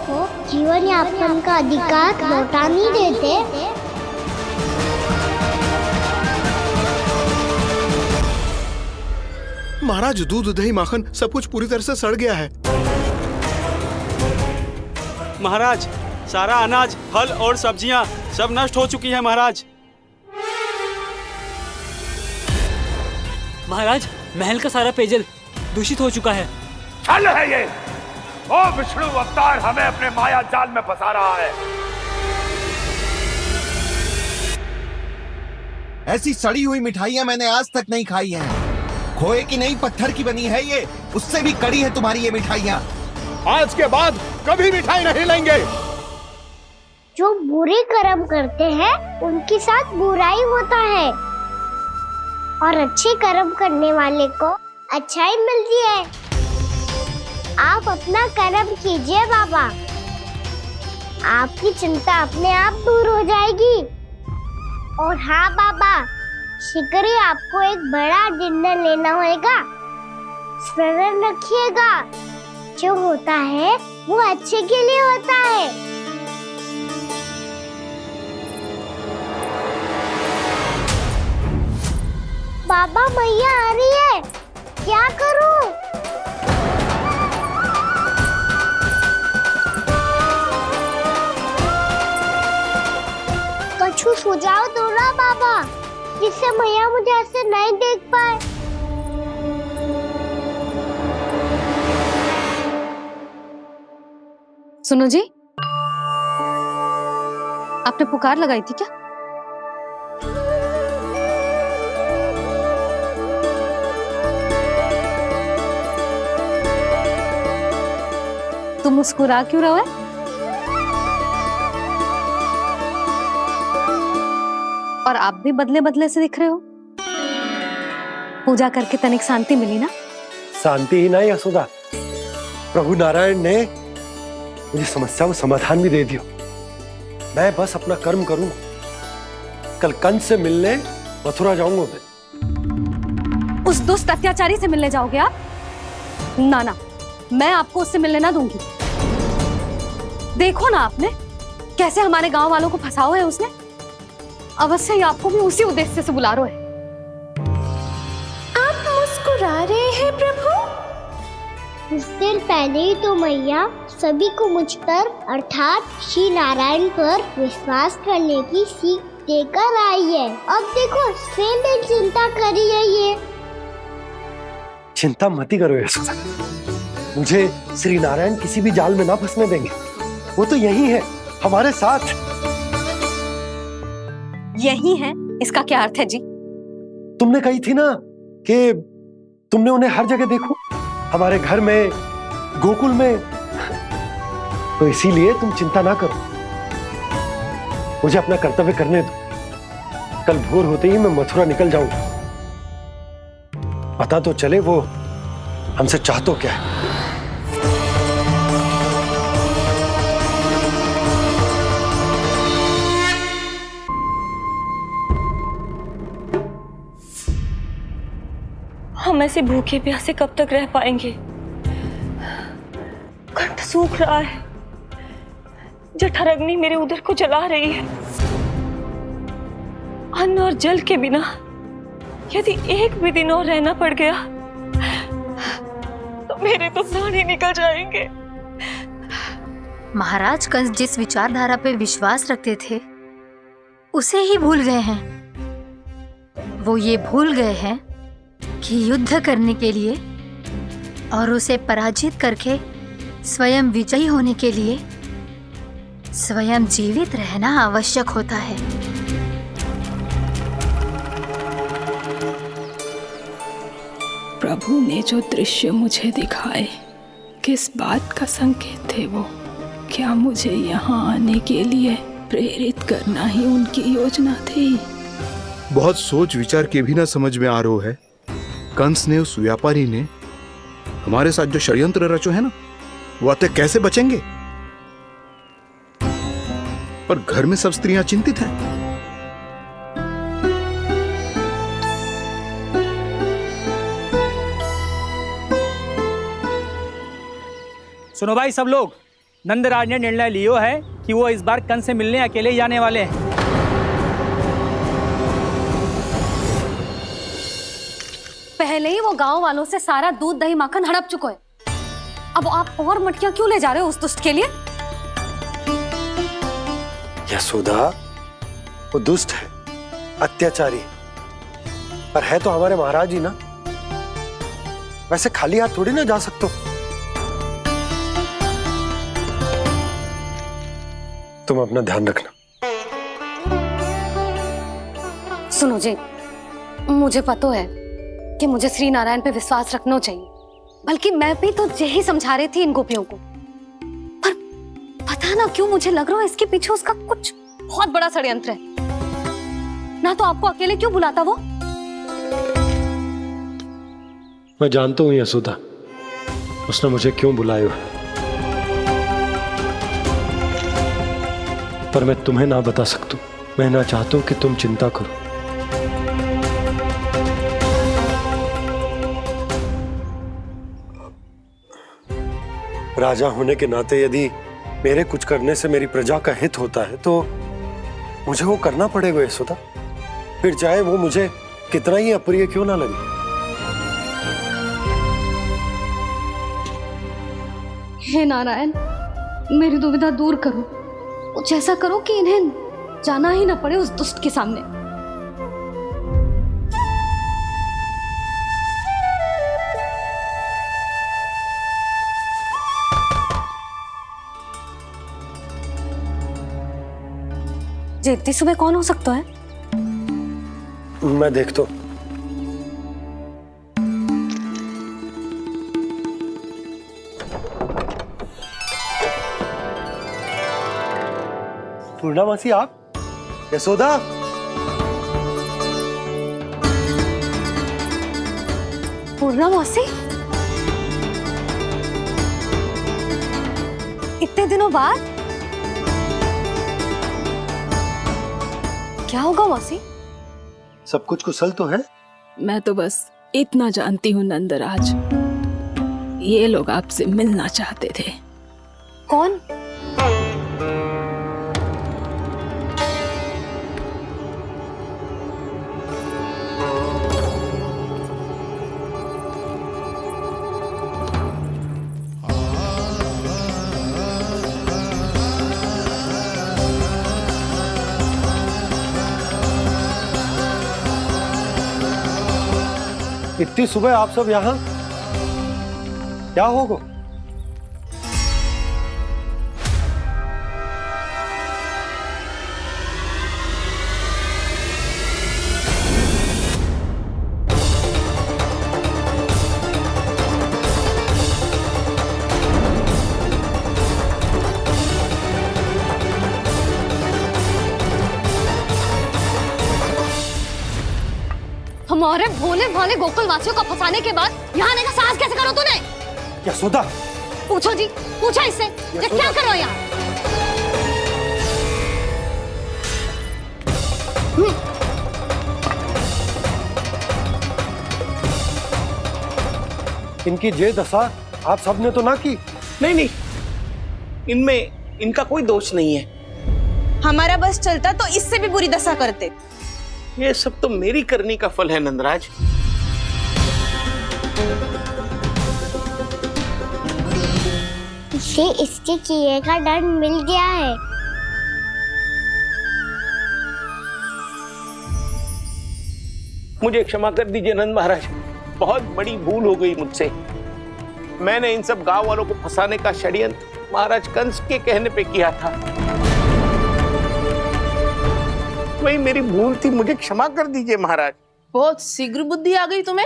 जीवन यापन का अधिकार लौटा नहीं देते। महाराज, दूध, दही, माखन सब कुछ पूरी तरह से सड़ गया है। महाराज, सारा अनाज, फल और सब्जियां सब नष्ट हो चुकी हैं महाराज। महाराज, महल का सारा पेयजल दूषित हो चुका है। छल है ये। ओ विष्णु अवतार हमें अपने माया जाल में फंसा रहा है। ऐसी सड़ी हुई मिठाइयां मैंने आज तक नहीं खाई हैं। खोए की नहीं, पत्थर की बनी है ये, उससे भी कड़ी है तुम्हारी ये मिठाइयां। आज के बाद कभी मिठाई नहीं लेंगे। जो बुरे कर्म करते हैं उनके साथ बुराई होता है और अच्छे कर्म करने वाले को अच्छाई मिलती है। आप अपना कर्म कीजिए बाबा, आपकी चिंता अपने आप दूर हो जाएगी। और हाँ बाबा, शीघ्र ही आपको एक बड़ा डिनर लेना होगा। स्मरण रखिएगा, जो होता है वो अच्छे के लिए होता है। बाबा मैया आ रही है, क्या करूं? कुछ सुझाव दो ना बाबा, जिससे मैया मुझे ऐसे नहीं देख पाए। सुनो जी, आपने पुकार लगाई थी क्या? तुम मुस्कुरा क्यों रहे हो? और आप भी बदले बदले से दिख रहे हो। पूजा करके तनिक शांति मिली ना? शांति ही नहीं यशोदा, प्रभु नारायण ने मुझे समस्या को समाधान भी दे दिया। मैं बस अपना कर्म करूंगा। कल कंस से मिलने मथुरा जाऊंगा मैं। उस दुष्ट अत्याचारी से मिलने जाओगे आप? ना ना, मैं आपको उससे मिलने ना दूंगी। देखो ना आपने कैसे हमारे गांव वालों को फंसाओ है उसने। अवश्य ही आपको भी उसी उद्देश्य से बुला रहा है। आप मुस्कुरा रहे हैं प्रभु? कुछ देर पहले ही तो मैया सभी को मुझ पर अर्थात श्री नारायण पर विश्वास करने की सीख देकर आई है। अब देखो स्वयं चिंता करी है ये। चिंता मत ही करो यशोदा, मुझे श्री नारायण किसी भी जाल में ना फंसने देंगे। वो तो यही है हमारे साथ। यही है, इसका क्या अर्थ है जी? तुमने कही थी ना कि तुमने उन्हें हर जगह देखो, हमारे घर में, गोकुल में। तो इसीलिए तुम चिंता ना करो, मुझे अपना कर्तव्य करने दो। कल भोर होते ही मैं मथुरा निकल जाऊंगा। पता तो चले वो हमसे चाहतो क्या है। हम ऐसे भूखे प्यासे कब तक रह पाएंगे? कंठ सूख रहा है, जठराग्नि मेरे उदर को जला रही है। अन्न और जल के बिना यदि एक भी दिन और रहना पड़ गया तो मेरे तो प्राण ही निकल जाएंगे। महाराज कंस जिस विचारधारा पे विश्वास रखते थे उसे ही भूल गए हैं। वो ये भूल गए हैं कि युद्ध करने के लिए और उसे पराजित करके स्वयं विजयी होने के लिए स्वयं जीवित रहना आवश्यक होता है। प्रभु ने जो दृश्य मुझे दिखाए, किस बात का संकेत थे वो? क्या मुझे यहाँ आने के लिए प्रेरित करना ही उनकी योजना थी? बहुत सोच विचार के भी ना समझ में आ रहा है। कंस ने, उस व्यापारी ने हमारे साथ जो षड्यंत्र रचो है ना, वो आते कैसे बचेंगे? पर घर में सब स्त्रियां चिंतित हैं। सुनो भाई सब लोग, नंदराज ने निर्णय लियो है कि वो इस बार कंस से मिलने अकेले ही जाने वाले हैं। पहले ही वो गांव वालों से सारा दूध दही माखन हड़प चुके हैं। अब आप और मटकियां क्यों ले जा रहे हो उस दुष्ट के लिए? यशोदा, वो दुष्ट है, अत्याचारी, पर है तो हमारे महाराज ही ना। वैसे खाली हाथ थोड़ी ना जा सकते। तुम अपना ध्यान रखना। सुनो जी, मुझे पता है कि मुझे श्री नारायण पे विश्वास रखना चाहिए, बल्कि मैं भी तो यही समझा रही थी इन गोपियों को, पर पता पता ना क्यों मुझे लग रहा है इसके पीछे उसका कुछ बहुत बड़ा षड्यंत्र है। ना तो आपको अकेले क्यों बुलाता वो? मैं जानता हूँ यशोदा, उसने मुझे क्यों बुलाया है, पर मैं तुम्हें ना बता सकता। मैं ना चाहता हूं कि तुम चिंता करो। राजा होने के नाते यदि मेरे कुछ करने से मेरी प्रजा का हित होता है तो मुझे वो करना पड़ेगा यशोदा, फिर चाहे वो मुझे कितना ही अप्रिय क्यों ना लगे। हे नारायण, मेरी दुविधा दूर करो। कुछ ऐसा करो कि इन्हें जाना ही ना पड़े उस दुष्ट के सामने। जी इतनी सुबह कौन हो सकता है? मैं देखता हूं। पूर्णामासी आप? यशोदा? पूर्णामासी? इतने दिनों बाद? क्या होगा मौसी? सब कुछ कुशल तो है? मैं तो बस इतना जानती हूँ नंदराज, ये लोग आपसे मिलना चाहते थे। कौन? इतनी सुबह आप सब यहाँ? क्या होगा? हमारे भोले भाले गोकुल वासियों को फंसाने के बाद यहाँ आने का साहस कैसे करो तूने? यशोदा! पूछो जी, पूछो इससे, ये क्या कर रहे हो यहाँ? इनकी जे दशा आप सबने तो ना की? नहीं नहीं, इनमें इनका कोई दोष नहीं है। हमारा बस चलता तो इससे भी बुरी दशा करते। ये सब तो मेरी करनी का फल है नंदराज। इसे इसके किए का दंड मिल गया है। मुझे क्षमा कर दीजिए नंद महाराज, बहुत बड़ी भूल हो गई मुझसे। मैंने इन सब गांव वालों को फंसाने का षड्यंत्र महाराज कंस के कहने पे किया था। वही मेरी भूल थी, मुझे क्षमा कर दीजिए महाराज। बहुत शीघ्र बुद्धि आ गई तुम्हें।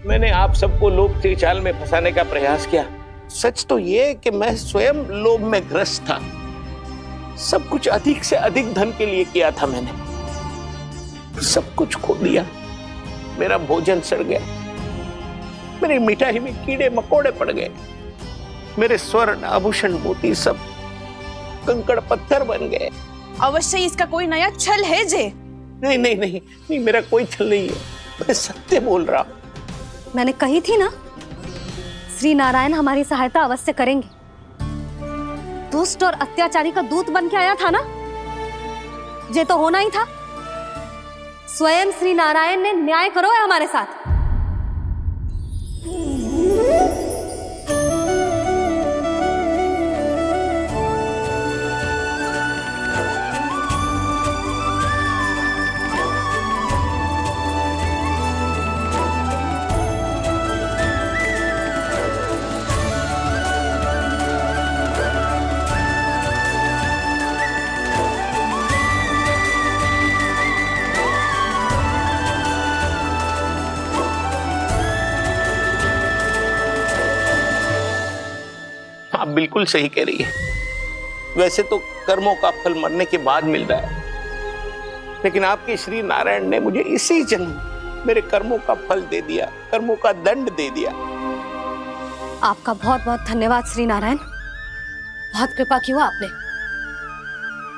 मैंने आप सबको लोभ के चाल में फंसाने का प्रयास किया। सच तो ये कि मैं स्वयं लोभ में ग्रस्त था। सब कुछ अधिक से अधिक धन के लिए किया था मैंने। सब कुछ खो दिया। मेरा भोजन सड़ गया, मेरी मिठाई में कीड़े मकोड़े पड़ गए, मेरे स्वर्ण आभूषण मोती सब कंकड़ पत्थर बन गए। अवश्य इसका कोई नया छल है जे। नहीं नहीं नहीं नहीं, मेरा कोई छल नहीं है, मैं सत्य बोल रहा हूं। मैंने कही थी ना, श्री नारायण हमारी सहायता अवश्य करेंगे। दुष्ट और अत्याचारी का दूत बन के आया था ना, ये तो होना ही था। स्वयं श्री नारायण ने न्याय करो है हमारे साथ। बिल्कुल सही कह रही है। वैसे तो कर्मों का फल मरने के बाद मिल रहा है, लेकिन आपके श्री नारायण ने मुझे इसी जन्म मेरे कर्मों का फल दे दिया, कर्मों का दंड दे दिया। आपका बहुत बहुत धन्यवाद श्री नारायण, बहुत कृपा की हो आपने।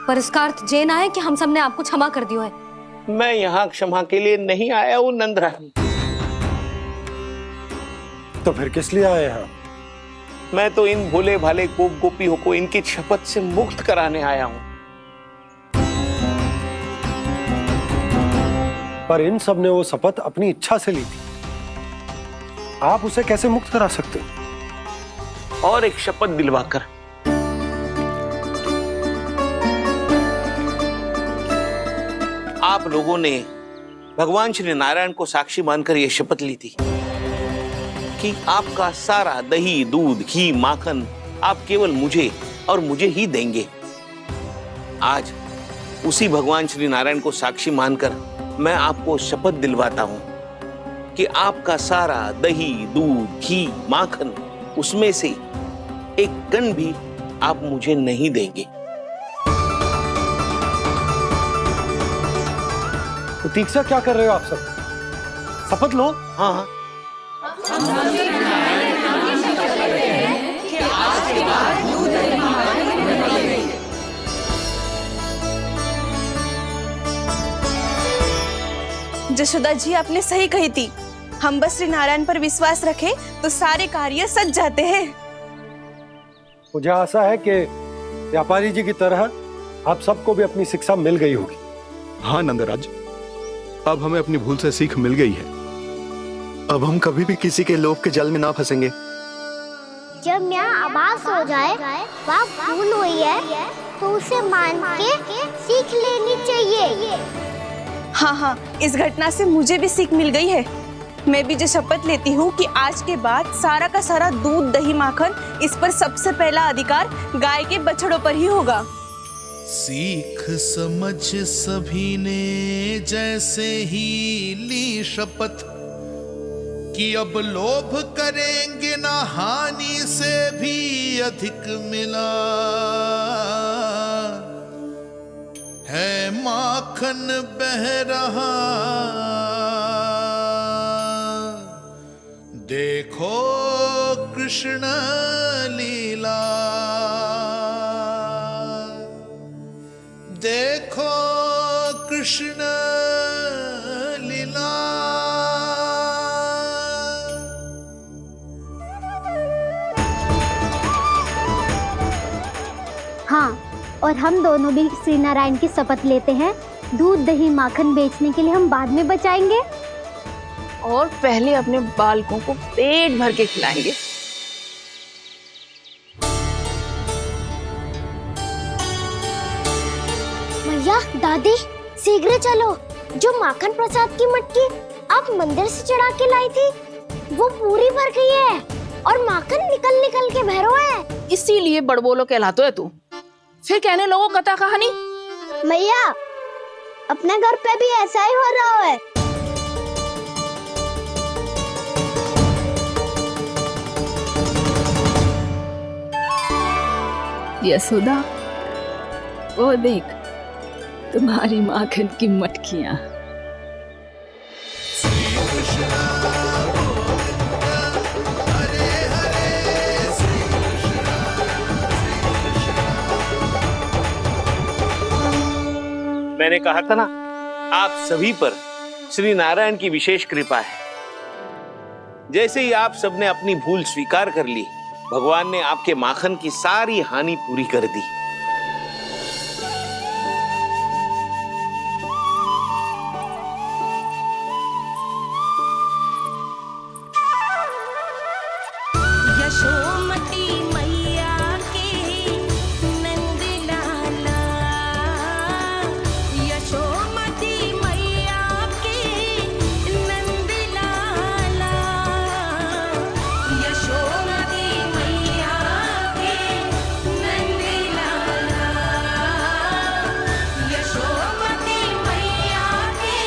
पर इसका अर्थ ये ना है कि हम सबने आपको क्षमा कर दिया है। मैं यहाँ क्षमा के लिए नहीं आया हूँ नंदरानी। तो फिर किस लिए आए हैं? मैं तो इन भोले भाले गोप गोपियों को इनकी शपथ से मुक्त कराने आया हूँ। पर इन सब ने वो शपथ अपनी इच्छा से ली थी, आप उसे कैसे मुक्त करा सकते? और एक शपथ दिलवाकर। आप लोगों ने भगवान श्री नारायण को साक्षी मानकर यह शपथ ली थी कि आपका सारा दही, दूध, घी, माखन आप केवल मुझे और मुझे ही देंगे। आज उसी भगवान श्री नारायण को साक्षी मानकर मैं आपको शपथ दिलवाता हूं कि आपका सारा दही, दूध, घी, माखन, उसमें से एक कण भी आप मुझे नहीं देंगे। प्रतीक्षा क्या कर रहे हो आप सब? शपथ लो। हाँ हाँ। जशोदा जी, आपने सही कही थी। हम बस श्री नारायण पर विश्वास रखें तो सारे कार्य सज जाते हैं। मुझे आशा है कि व्यापारी जी की तरह आप सबको भी अपनी शिक्षा मिल गई होगी। हाँ नंदराज, अब हमें अपनी भूल से सीख मिल गई है। अब हम कभी भी किसी के लोभ के जल में ना फंसेंगे। जब यहाँ आभास हो जाए वहाँ भूल हुई है तो उसे मान के सीख लेनी चाहिए। हाँ हाँ, इस घटना से मुझे भी सीख मिल गई है। मैं भी जो शपथ लेती हूँ कि आज के बाद सारा का सारा दूध, दही, माखन, इस पर सबसे पहला अधिकार गाय के बछड़ों पर ही होगा। सीख समझ सभी ने जैसे ही ली शपथ कि अब लोभ करेंगे ना हानि से भी अधिक मिला है, माखन बह रहा देखो कृष्ण लीला, देखो कृष्ण लीला। हाँ, और हम दोनों भी श्री नारायण की शपथ लेते हैं, दूध, दही, माखन बेचने के लिए हम बाद में बचाएंगे और पहले अपने बालकों को पेट भर के खिलाएंगे। भैया, दादी, शीघ्र चलो। जो माखन प्रसाद की मटकी आप मंदिर से चढ़ा के लाई थी वो पूरी भर गई है और माखन निकल निकल के बह रहा है। इसीलिए बड़बोलो कहलाते है तू। फिर कहने लोगों कथा कहानी। भैया, अपने घर पे भी ऐसा ही हो रहा है। यशोदा, वो देख तुम्हारी माखन की मटकियां। मैंने कहा था ना, आप सभी पर श्री नारायण की विशेष कृपा है। जैसे ही आप सबने अपनी भूल स्वीकार कर ली, भगवान ने आपके माखन की सारी हानि पूरी कर दी। यशोमती मैया के नंद लाला, यशोमती मैया के नंद लाला, यशोमती मैया के नंद लाला, यशोमती मैया के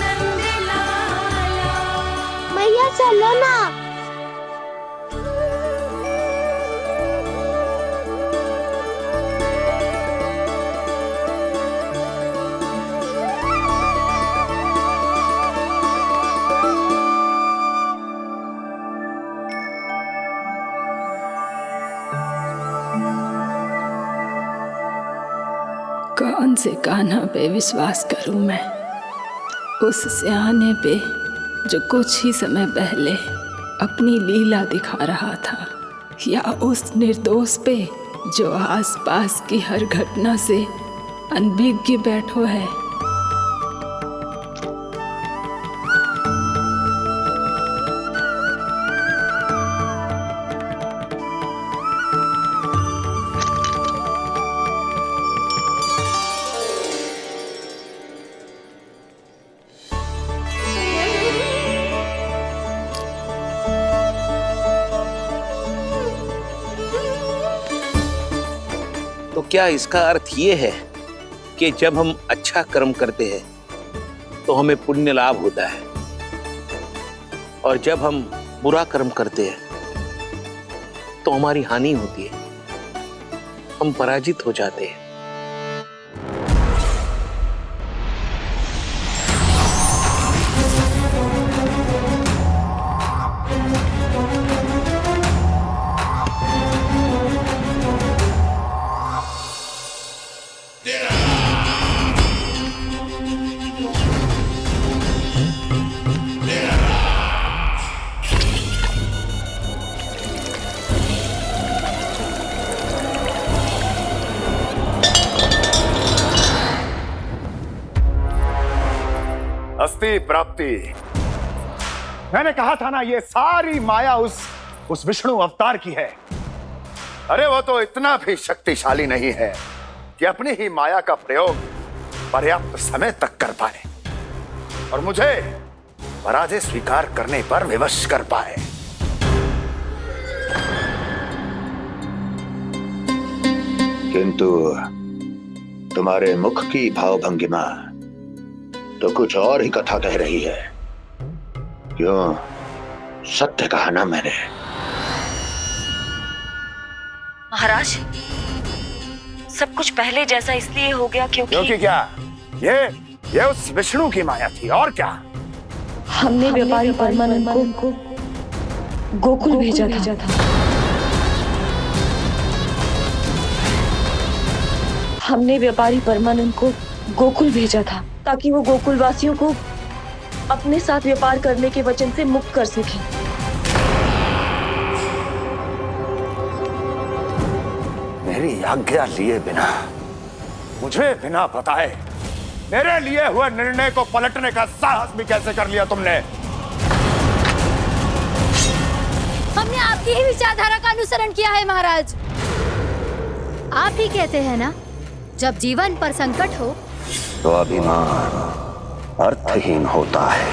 नंद लाला। मैया चलो ना। कौन से कान्हा पे विश्वास करूं मैं? उस सियाने पे जो कुछ ही समय पहले अपनी लीला दिखा रहा था, या उस निर्दोष पे जो आसपास की हर घटना से अनभिज्ञ बैठो है? तो क्या इसका अर्थ ये है कि जब हम अच्छा कर्म करते हैं तो हमें पुण्य लाभ होता है, और जब हम बुरा कर्म करते हैं तो हमारी हानि होती है, हम पराजित हो जाते हैं? अस्ति प्राप्ति। मैंने कहा था ना, ये सारी माया उस विष्णु अवतार की है। अरे वो तो इतना भी शक्तिशाली नहीं है कि अपनी ही माया का प्रयोग पर्याप्त समय तक कर पाए और मुझे पराजय स्वीकार करने पर विवश कर पाए। किंतु तुम्हारे मुख की भावभंगिमा तो कुछ और ही कथा कह रही है। क्यों? सत्य कहा ना मैंने। महाराज, सब कुछ पहले जैसा इसलिए हो गया क्योंकि क्या? ये उस विष्णु की माया थी, और क्या? हमने व्यापारी परमानंद को गोकुल भेजा था। हमने व्यापारी परमानंद को गोकुल भेजा था ताकि वो गोकुल वासियों को अपने साथ व्यापार करने के वचन से मुक्त कर सके। मेरी आज्ञा लिए बिना, मुझे बिना बताए मेरे लिए हुए निर्णय को पलटने का साहस भी कैसे कर लिया तुमने? हमने आपकी ही विचारधारा का अनुसरण किया है महाराज। आप ही कहते हैं ना, जब जीवन पर संकट हो तो अभिमान अर्थहीन होता है,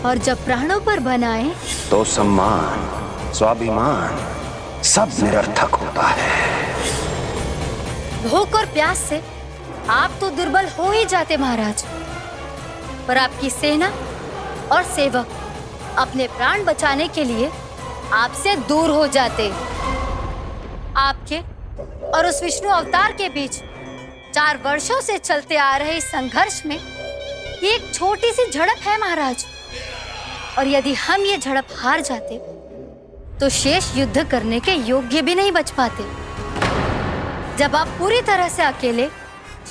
और जब प्राणों पर बनाए तो सम्मान स्वाभिमान सब निरर्थक होता है। भूख और प्यास से आप तो दुर्बल हो ही जाते महाराज, पर आपकी सेना और सेवक अपने प्राण बचाने के लिए आपसे दूर हो जाते। आपके और उस विष्णु अवतार के बीच 4 वर्षों से चलते आ रहे इस संघर्ष में ये एक छोटी सी झड़प है महाराज, और यदि हम ये झड़प हार जाते तो शेष युद्ध करने के योग्य भी नहीं बच पाते। जब आप पूरी तरह से अकेले,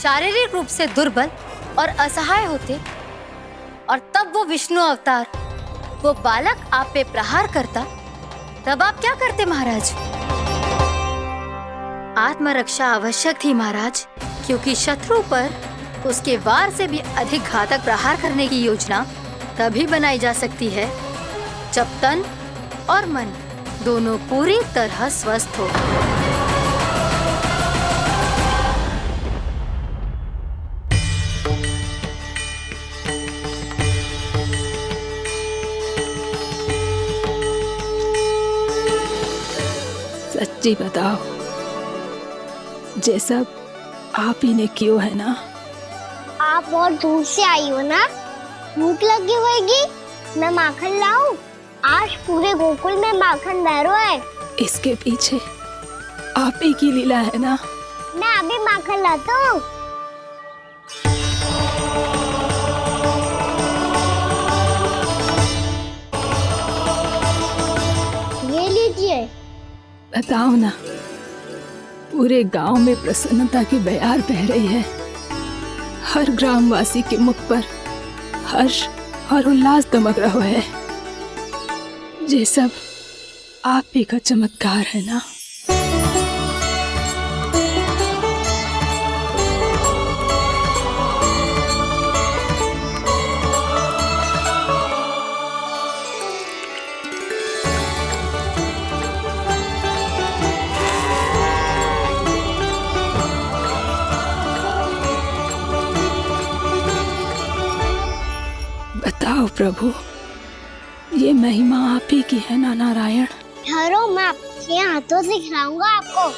शारीरिक रूप से दुर्बल और असहाय होते, और तब वो विष्णु अवतार, वो बालक आप पे प्रहार करता, तब आप क्या करते महाराज? आत्मरक्षा आवश्यक थी महाराज, क्योंकि शत्रु पर उसके वार से भी अधिक घातक प्रहार करने की योजना तभी बनाई जा सकती है जब तन और मन दोनों पूरी तरह स्वस्थ हो। सच्ची बताओ, जैसा आप ही ने कियो है ना? आप बहुत दूर से आई हो ना, भूख लगी होगी। मैं माखन लाऊं? आज पूरे गोकुल में माखन बहरो है। इसके पीछे आप ही की लीला है ना? मैं अभी माखन लाता हूँ। ये लीजिए। बताओ ना, पूरे गांव में प्रसन्नता की बयार बह रही है। हर ग्रामवासी के मुख पर हर्ष और उल्लास दमक रहा है। ये सब आप ही का चमत्कार है ना। बताओ प्रभु, ये महिमा आप ही की है ना नारायण? ठहरो, मैं आपके हाथों से खिलाऊंगा आपको।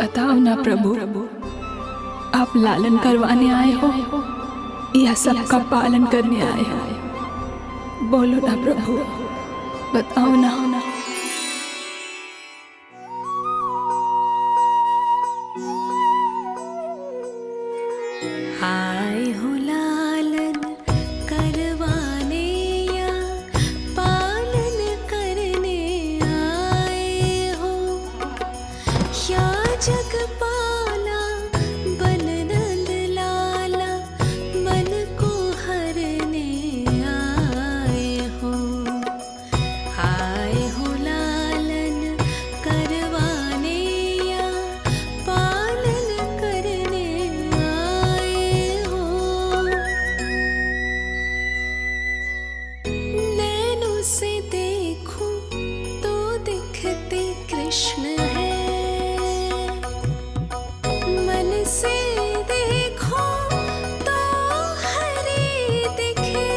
बताओ ना प्रभु, आप लालन करवाने आए हो या सबका पालन करने आए हो? बोलो ना प्रभु, बताओ ना। आए हो लालन करवाने या पालन करने आए हो, या जगपाला बन नंद लाला मन को हरने आए हो। आए हो लालन करवाने या पालन करने आए हो। नैनों से देखूं तो दिखते कृष्ण है, मन से देखो तो हरि दिखे।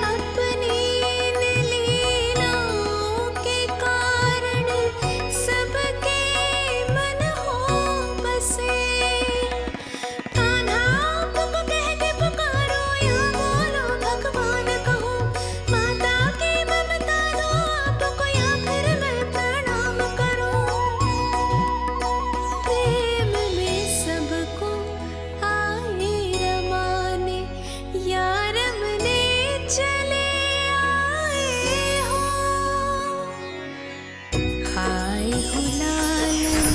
अपनी लीलाओं के कारण सबके मन हो बसे। कान्हा आपको कह के पुकारो या बोलो भगवान कहो, माता की ममता दो आपको या फिर मैं प्रणाम करूं। प्रेम में सबको आए रमाने, या रमने चले आए हो। आए हो लालन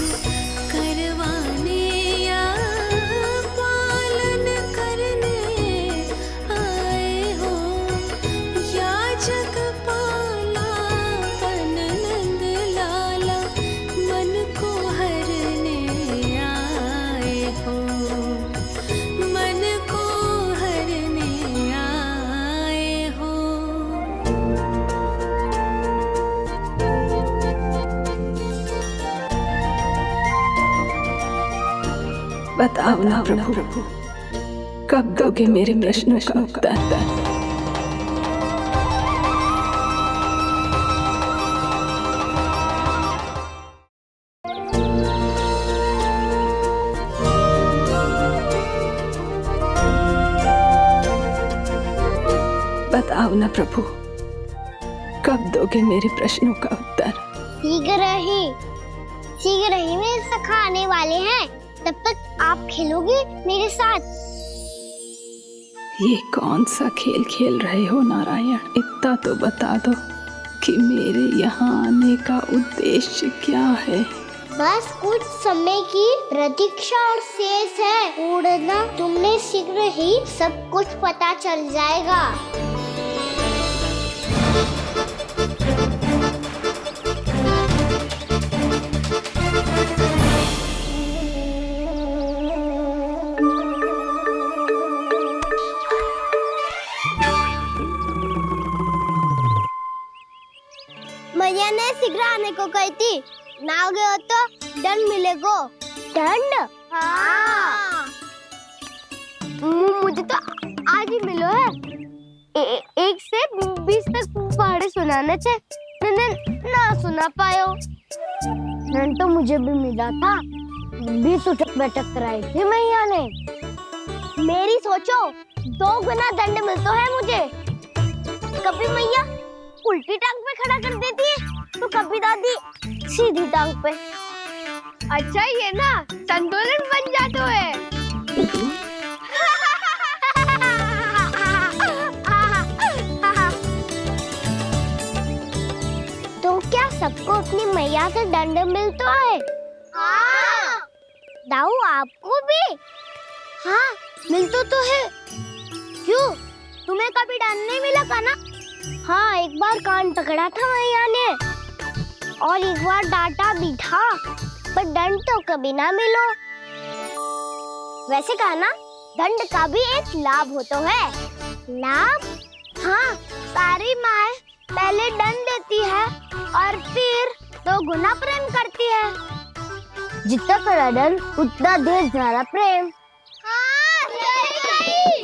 करवाने या पालन करने आए हो, या जगपाला बन नंद लाला मन को हरने आए हो। मन को हरने आए हो। बताओ ना प्रभु, कब दोगे मेरे प्रश्नों का उत्तर? बताओ ना प्रभु, कब दोगे मेरे प्रश्नों का उत्तर? शीघ्र ही मेरे सखा आने वाले हैं, तब तक आप खेलोगे मेरे साथ। ये कौन सा खेल खेल रहे हो नारायण? इतना तो बता दो कि मेरे यहाँ आने का उद्देश्य क्या है? बस कुछ समय की प्रतीक्षा और शेष है। उड़ना तुमने शीघ्र ही सब कुछ पता चल जाएगा। मैया ने शीघ्र आने को कही थी, ना आओगे हो तो दंड मिलेगा। दंड? हाँ। मुझे तो आज ही मिलो है। 1 से 20 तक पहाड़े सुनाने थे, ना सुना पायो। दंड तो मुझे भी मिला था, 20 उठक बैठक कराई थी मैया ने। मेरी सोचो, 2 गुना दंड मिलता है मुझे। कभी मैया उल्टी टांग पे खड़ा कर देती है, तो कभी दादी सीधी टांग पे। अच्छा ये ना संतुलन बन जाता है। सबको अपनी मैया से दंड मिलता है। हाँ। दाऊ आपको भी? हाँ मिलता तो है। क्यों, तुम्हें कभी दंड नहीं मिला का ना? हाँ, एक बार कान पकड़ा था मैया ने और एक बार डांटा भी था, पर दंड तो कभी ना मिलो। वैसे कहा ना, दंड का भी एक लाभ होता है। लाभ? हाँ, सारी माँ पहले दंड देती है और फिर 2 गुना प्रेम करती है। जितना बड़ा दंड उतना ढेर सारा प्रेम। हाँ, सही।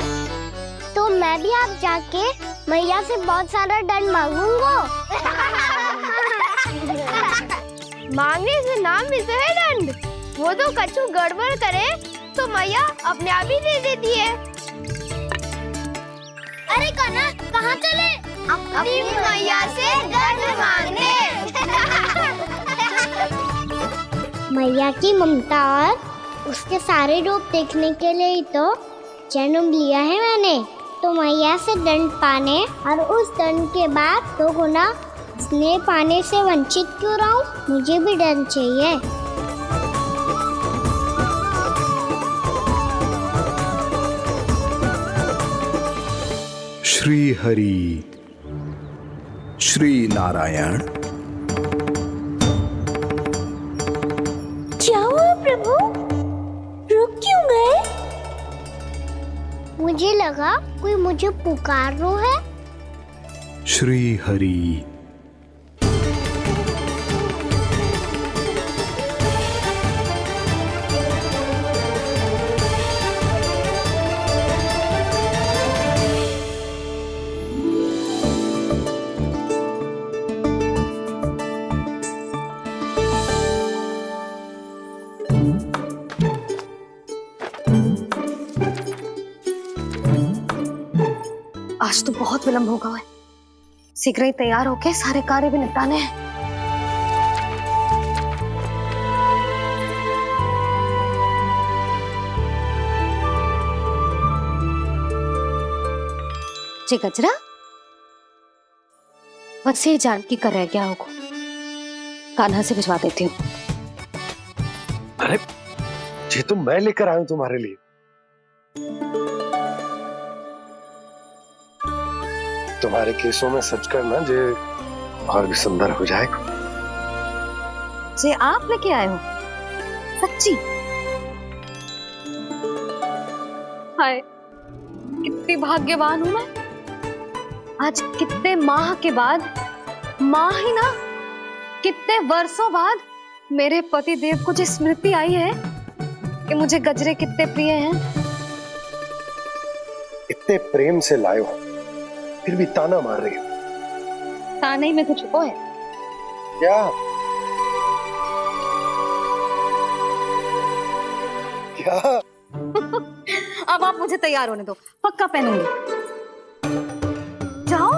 तो मैं भी आप जाके मैया से बहुत सारा दंड मांगूंगा। मांगने से ना मिलता है दंड, वो तो कछु गड़बड़ करे तो मैया अपने आप ही दे देती है। अरे कना, कहाँ चले? अपनी मैया से दंड मांगने। मैया की ममता और उसके सारे रूप देखने के लिए ही तो जन्म लिया है मैंने। तो मैया से दंड पाने और उस दंड के बाद 2 गुना स्नेह पाने से वंचित क्यों रहूं? मुझे भी दंड चाहिए। श्री हरि, श्री नारायण। क्या हुआ प्रभु? रुक क्यों गए? मुझे लगा कोई मुझे पुकार रहा है। श्री हरि। आज तो बहुत विलंब होगा है। शीघ्र ही तैयार होके सारे कार्य भी निपटाने हैं। जी गजरा, बस ये जान की कर रह गया होगा, कान्हा से भिजवा देती हूँ। अरे ये तो मैं लेकर आया हूं तुम्हारे लिए। तुम्हारे केसों में सच करना जे और भी सुंदर हो जाएगा। जे आप लेके आए हो? सच्ची? हाय, कितनी भाग्यवान हूं मैं। आज कितने माह के बाद, माह ही ना, कितने वर्षों बाद मेरे पति देव को जो स्मृति आई है कि मुझे गजरे कितने प्रिय हैं। इतने प्रेम से लाए हो, फिर भी ताना मार रही हो। ताने में कुछ छुपो है क्या? क्या? अब आप मुझे तैयार होने दो, पक्का पहनूंगी। जाओ।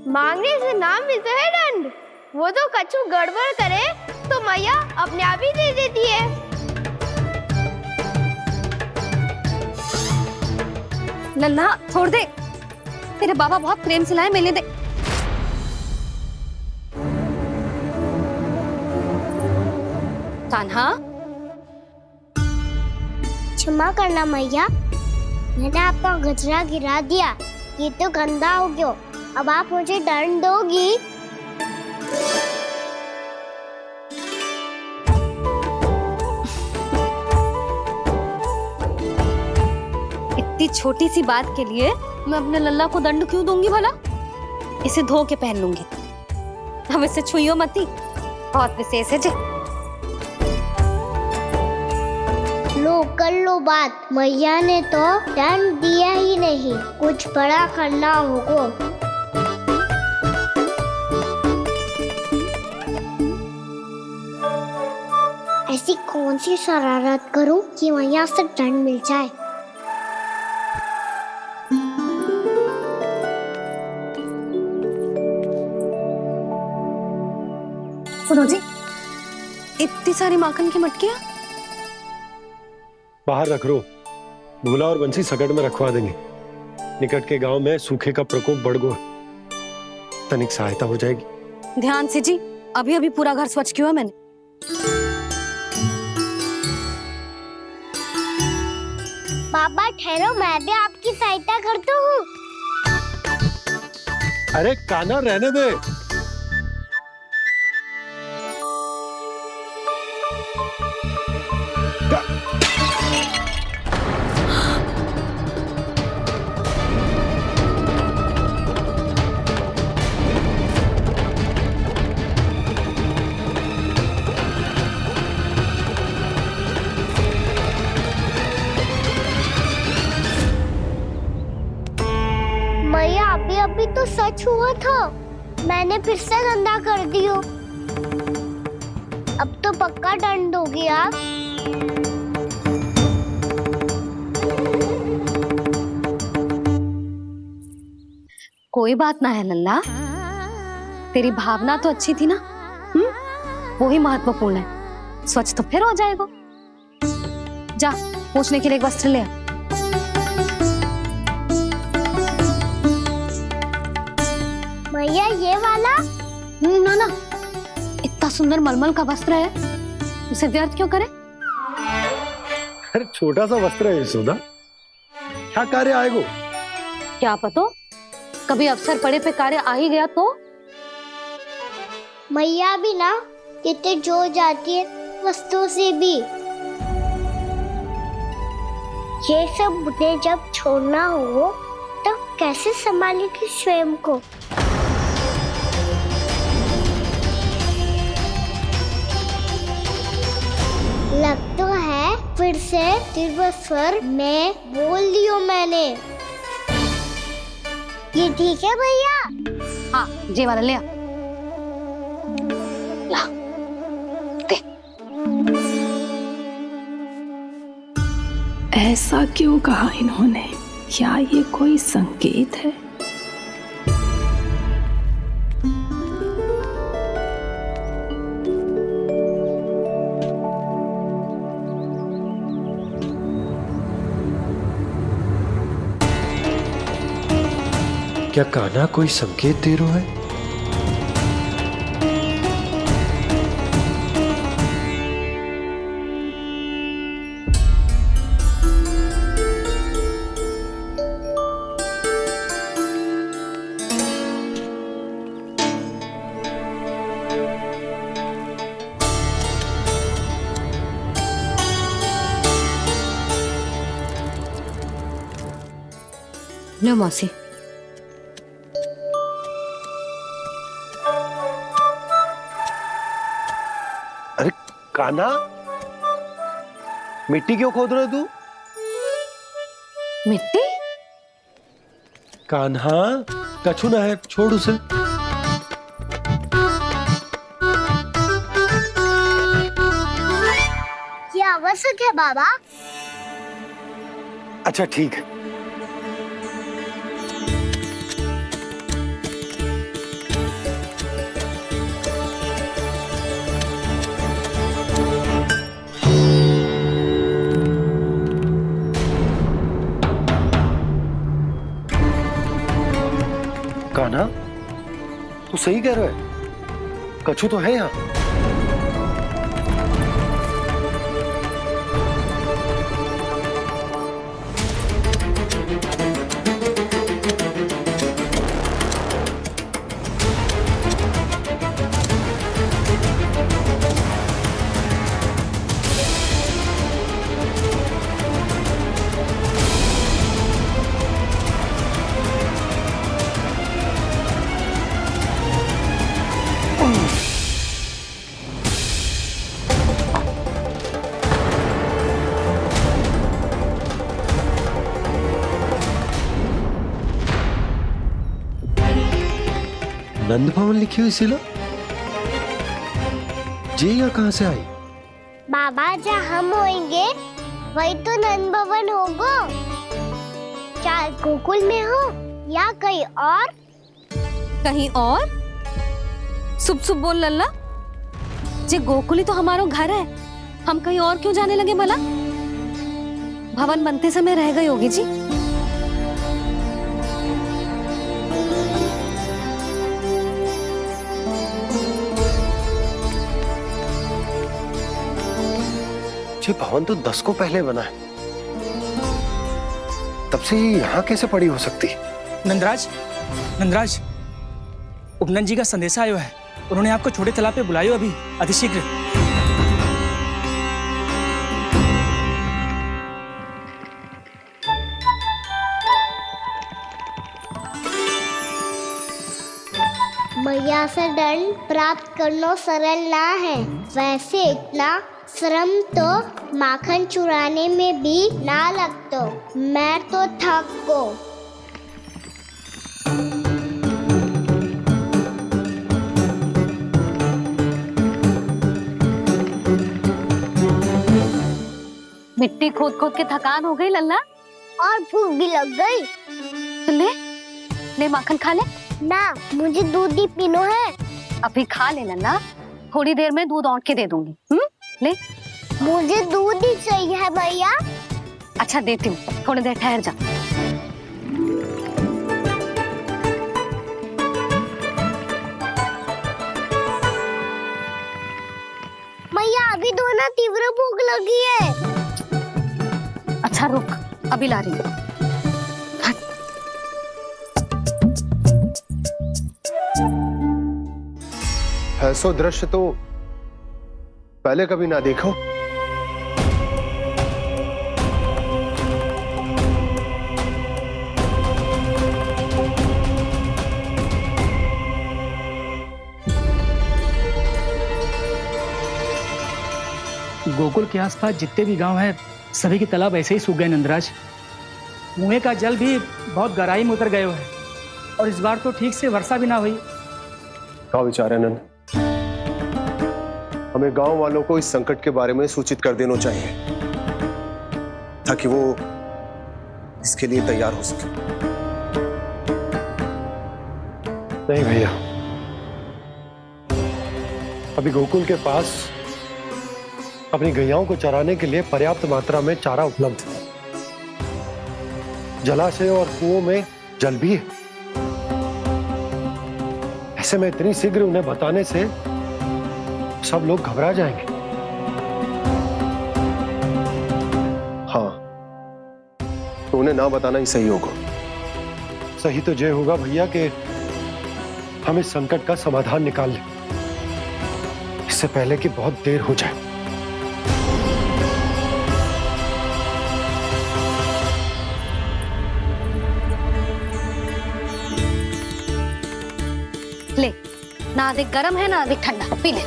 मांगने से ना मिलता है दंड, वो तो कछु गड़बड़ करे तो मैया अपने आप ही दे देती है। नन्हा छोड़ दे, तेरे बाबा बहुत प्रेम से लाए, मिलने दे। कान्हा, क्षमा करना मैया, मैंने आपका गजरा गिरा दिया, ये तो गंदा हो गया। अब आप मुझे दंड दोगी? इतनी छोटी सी बात के लिए मैं अपने लल्ला को दंड क्यों दूंगी भला? इसे धो के पहन लूंगी। अब इसे छुइयो मती, बहुत विशेष है जी। लो कर लो बात, मैया ने तो दंड दिया ही नहीं, कुछ बड़ा करना होगा। ऐसी कौन सी शरारत करूं कि मैया से दंड मिल जाए? सुनो जी, इतनी सारी माखन की मटकियां बाहर रख रो, भूला और बंसी सकट में रखवा देंगे। निकट के गांव में सूखे का प्रकोप बढ़ गो, तनिक सहायता हो जाएगी। ध्यान से जी, अभी अभी पूरा घर स्वच्छ किया मैंने। पापा ठहरो, मैं भी आपकी सहायता करता हूँ। अरे कान्हा रहने दे। मैया अभी अभी तो सच हुआ था, मैंने फिर से गंदा कर दियो। अब तो पक्का दंड दोगे आप। कोई बात ना है लल्ला, तेरी भावना तो अच्छी थी ना, वो ही महत्वपूर्ण है। स्वच्छ तो फिर हो जाएगा। जा पोंछने के लिए एक वस्त्र ले आ। भैया ये वाला? ना ना, इतना सुंदर मलमल का वस्त्र है, उसे व्यर्थ क्यों करे? अरे छोटा सा वस्त्र है यशोदा, क्या कार्य आएगो? क्या पता, कभी अवसर पड़े पे कार्य आ ही गया तो। मैया भी ना कितने जो जाती है वस्तुओं से भी। ये सब मुझे जब छोड़ना हो तो कैसे संभालेगी स्वयं को? लग तो है फिर से तिरस्वर में बोल दियो मैंने। ये ठीक है भैया? हाँ, ये वाला ले आ। ला, दे। ऐसा क्यों कहा इन्होंने? क्या ये कोई संकेत है? क्या कान्हा कोई संकेत दे रहा है? लो मौसी। अरे कान्हा, मिट्टी क्यों खोद रहे तू? मिट्टी? कान्हा, कछु ना है, छोड़ उसे। ये आवश्यक है बाबा। अच्छा ठीक है। कान्हा, तू सही कह रहा है, कछु तो है यहाँ। नंद भवन लिखी हुई सिला, जी या कहां से आई? बाबा जहाँ हम होंगे वही तो नंद भवन होगा। चाहे गोकुल में हो या कहीं और। कहीं और? सुब सुब बोल लल्ला, जे गोकुल ही तो हमारा घर है, हम कहीं और क्यों जाने लगे भला? भवन बनते समय रह गई होगी जी। ये भवन तो 10 को पहले बना है, तब से ही यहाँ कैसे पड़ी हो सकती? नंदराज, नंदराज, उपनंद जी का संदेशा आयो है। उन्होंने आपको छोटे तालाब पे बुलायो अभी अतिशीघ्र। मैया से दंड प्राप्त करना सरल ना है, वैसे इतना श्रम तो माखन चुराने में भी ना लगतो। मैं तो थक को। मिट्टी खोद खोद के थकान हो गई लल्ला, और भूख भी लग गई। तो ले ले माखन खा ले। ना, मुझे दूध ही पीनो है। अभी खा ले लल्ला, थोड़ी देर में दूध औंट के दे दूंगी। ले। मुझे दूध ही चाहिए है भैया। अच्छा देती हूँ, थोड़ी देर ठहर जा। मैया अभी दो ना, तीव्र भूख लगी है। अच्छा रुक, अभी ला रही हूँ। ऐसा दृश्य तो पहले कभी ना देखो। गोकुल के आसपास जितने भी गांव हैं, सभी के तालाब ऐसे ही सूख गए नंदराज। कुएं का जल भी बहुत गहराई में उतर गए है, और इस बार तो ठीक से वर्षा भी ना हुई। क्या विचार है नंद? हमें गांव वालों को इस संकट के बारे में सूचित कर देना चाहिए, ताकि वो इसके लिए तैयार हो सके। नहीं भैया, अभी गोकुल के पास अपनी गैयाओं को चराने के लिए पर्याप्त मात्रा में चारा उपलब्ध है। जलाशय और कुओं में जल भी है। ऐसे में इतनी शीघ्र उन्हें बताने से सब लोग घबरा जाएंगे। हाँ, तो उन्हें ना बताना ही सही होगा। सही तो ये होगा भैया कि हम इस संकट का समाधान निकाल लें, इससे पहले कि बहुत देर हो जाए। ले, ना अधिक गर्म है ना अधिक ठंडा, पी ले।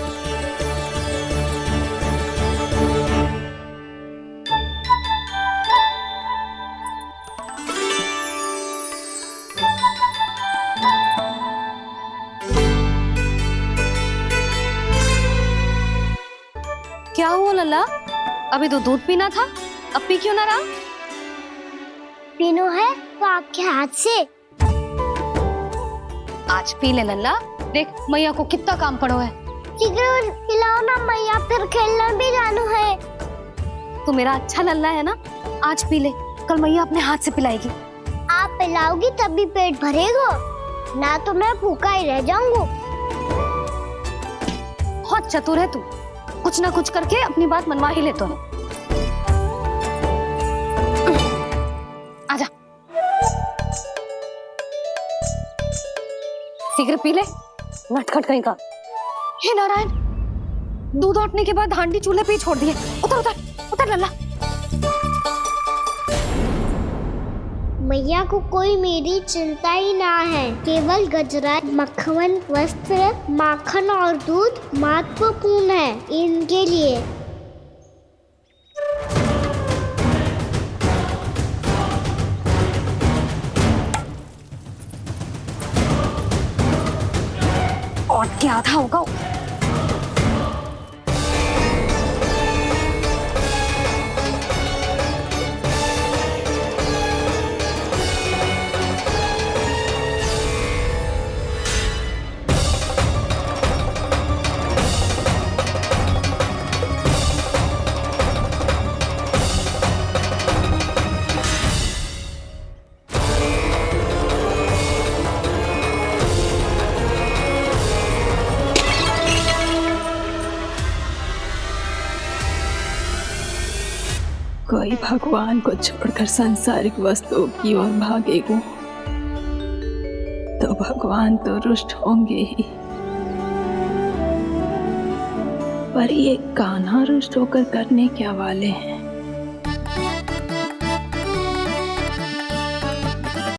क्या हुआ लल्ला? अभी तो दूध पीना था, अब पी क्यों ना रहा? पीनो है तो आपके हाथ से। आज पी ले लल्ला, देख मैया को कितना काम पड़ो है। शीघ्र पिलाओ ना मैया, फिर खेलना भी जानो है। तू मेरा अच्छा लल्ला है ना, आज पी ले, कल मैया अपने हाथ से पिलाएगी। आप पिलाओगी तभी पेट भरेगा, ना तो मैं भूखा ही रह जाऊंगा। बहुत चतुर है तू, कुछ ना कुछ करके अपनी बात मनवा ही लेता है। आजा, शीघ्र पी ले, नटखट कहीं का। हे नारायण, दूध औटने के बाद हांडी चूल्हे पे ही छोड़ दिए। उतर उतर उतर लल्ला। मैया को कोई मेरी चिंता ही ना है, केवल गजरा, मक्खन, वस्त्र, माखन और दूध महत्वपूर्ण है इनके लिए। और क्या था होगा? कोई भगवान को छोड़कर सांसारिक वस्तुओं की ओर भागेगा तो भगवान तो रुष्ट होंगे ही, पर ये कान्हा रुष्ट होकर करने क्या वाले हैं?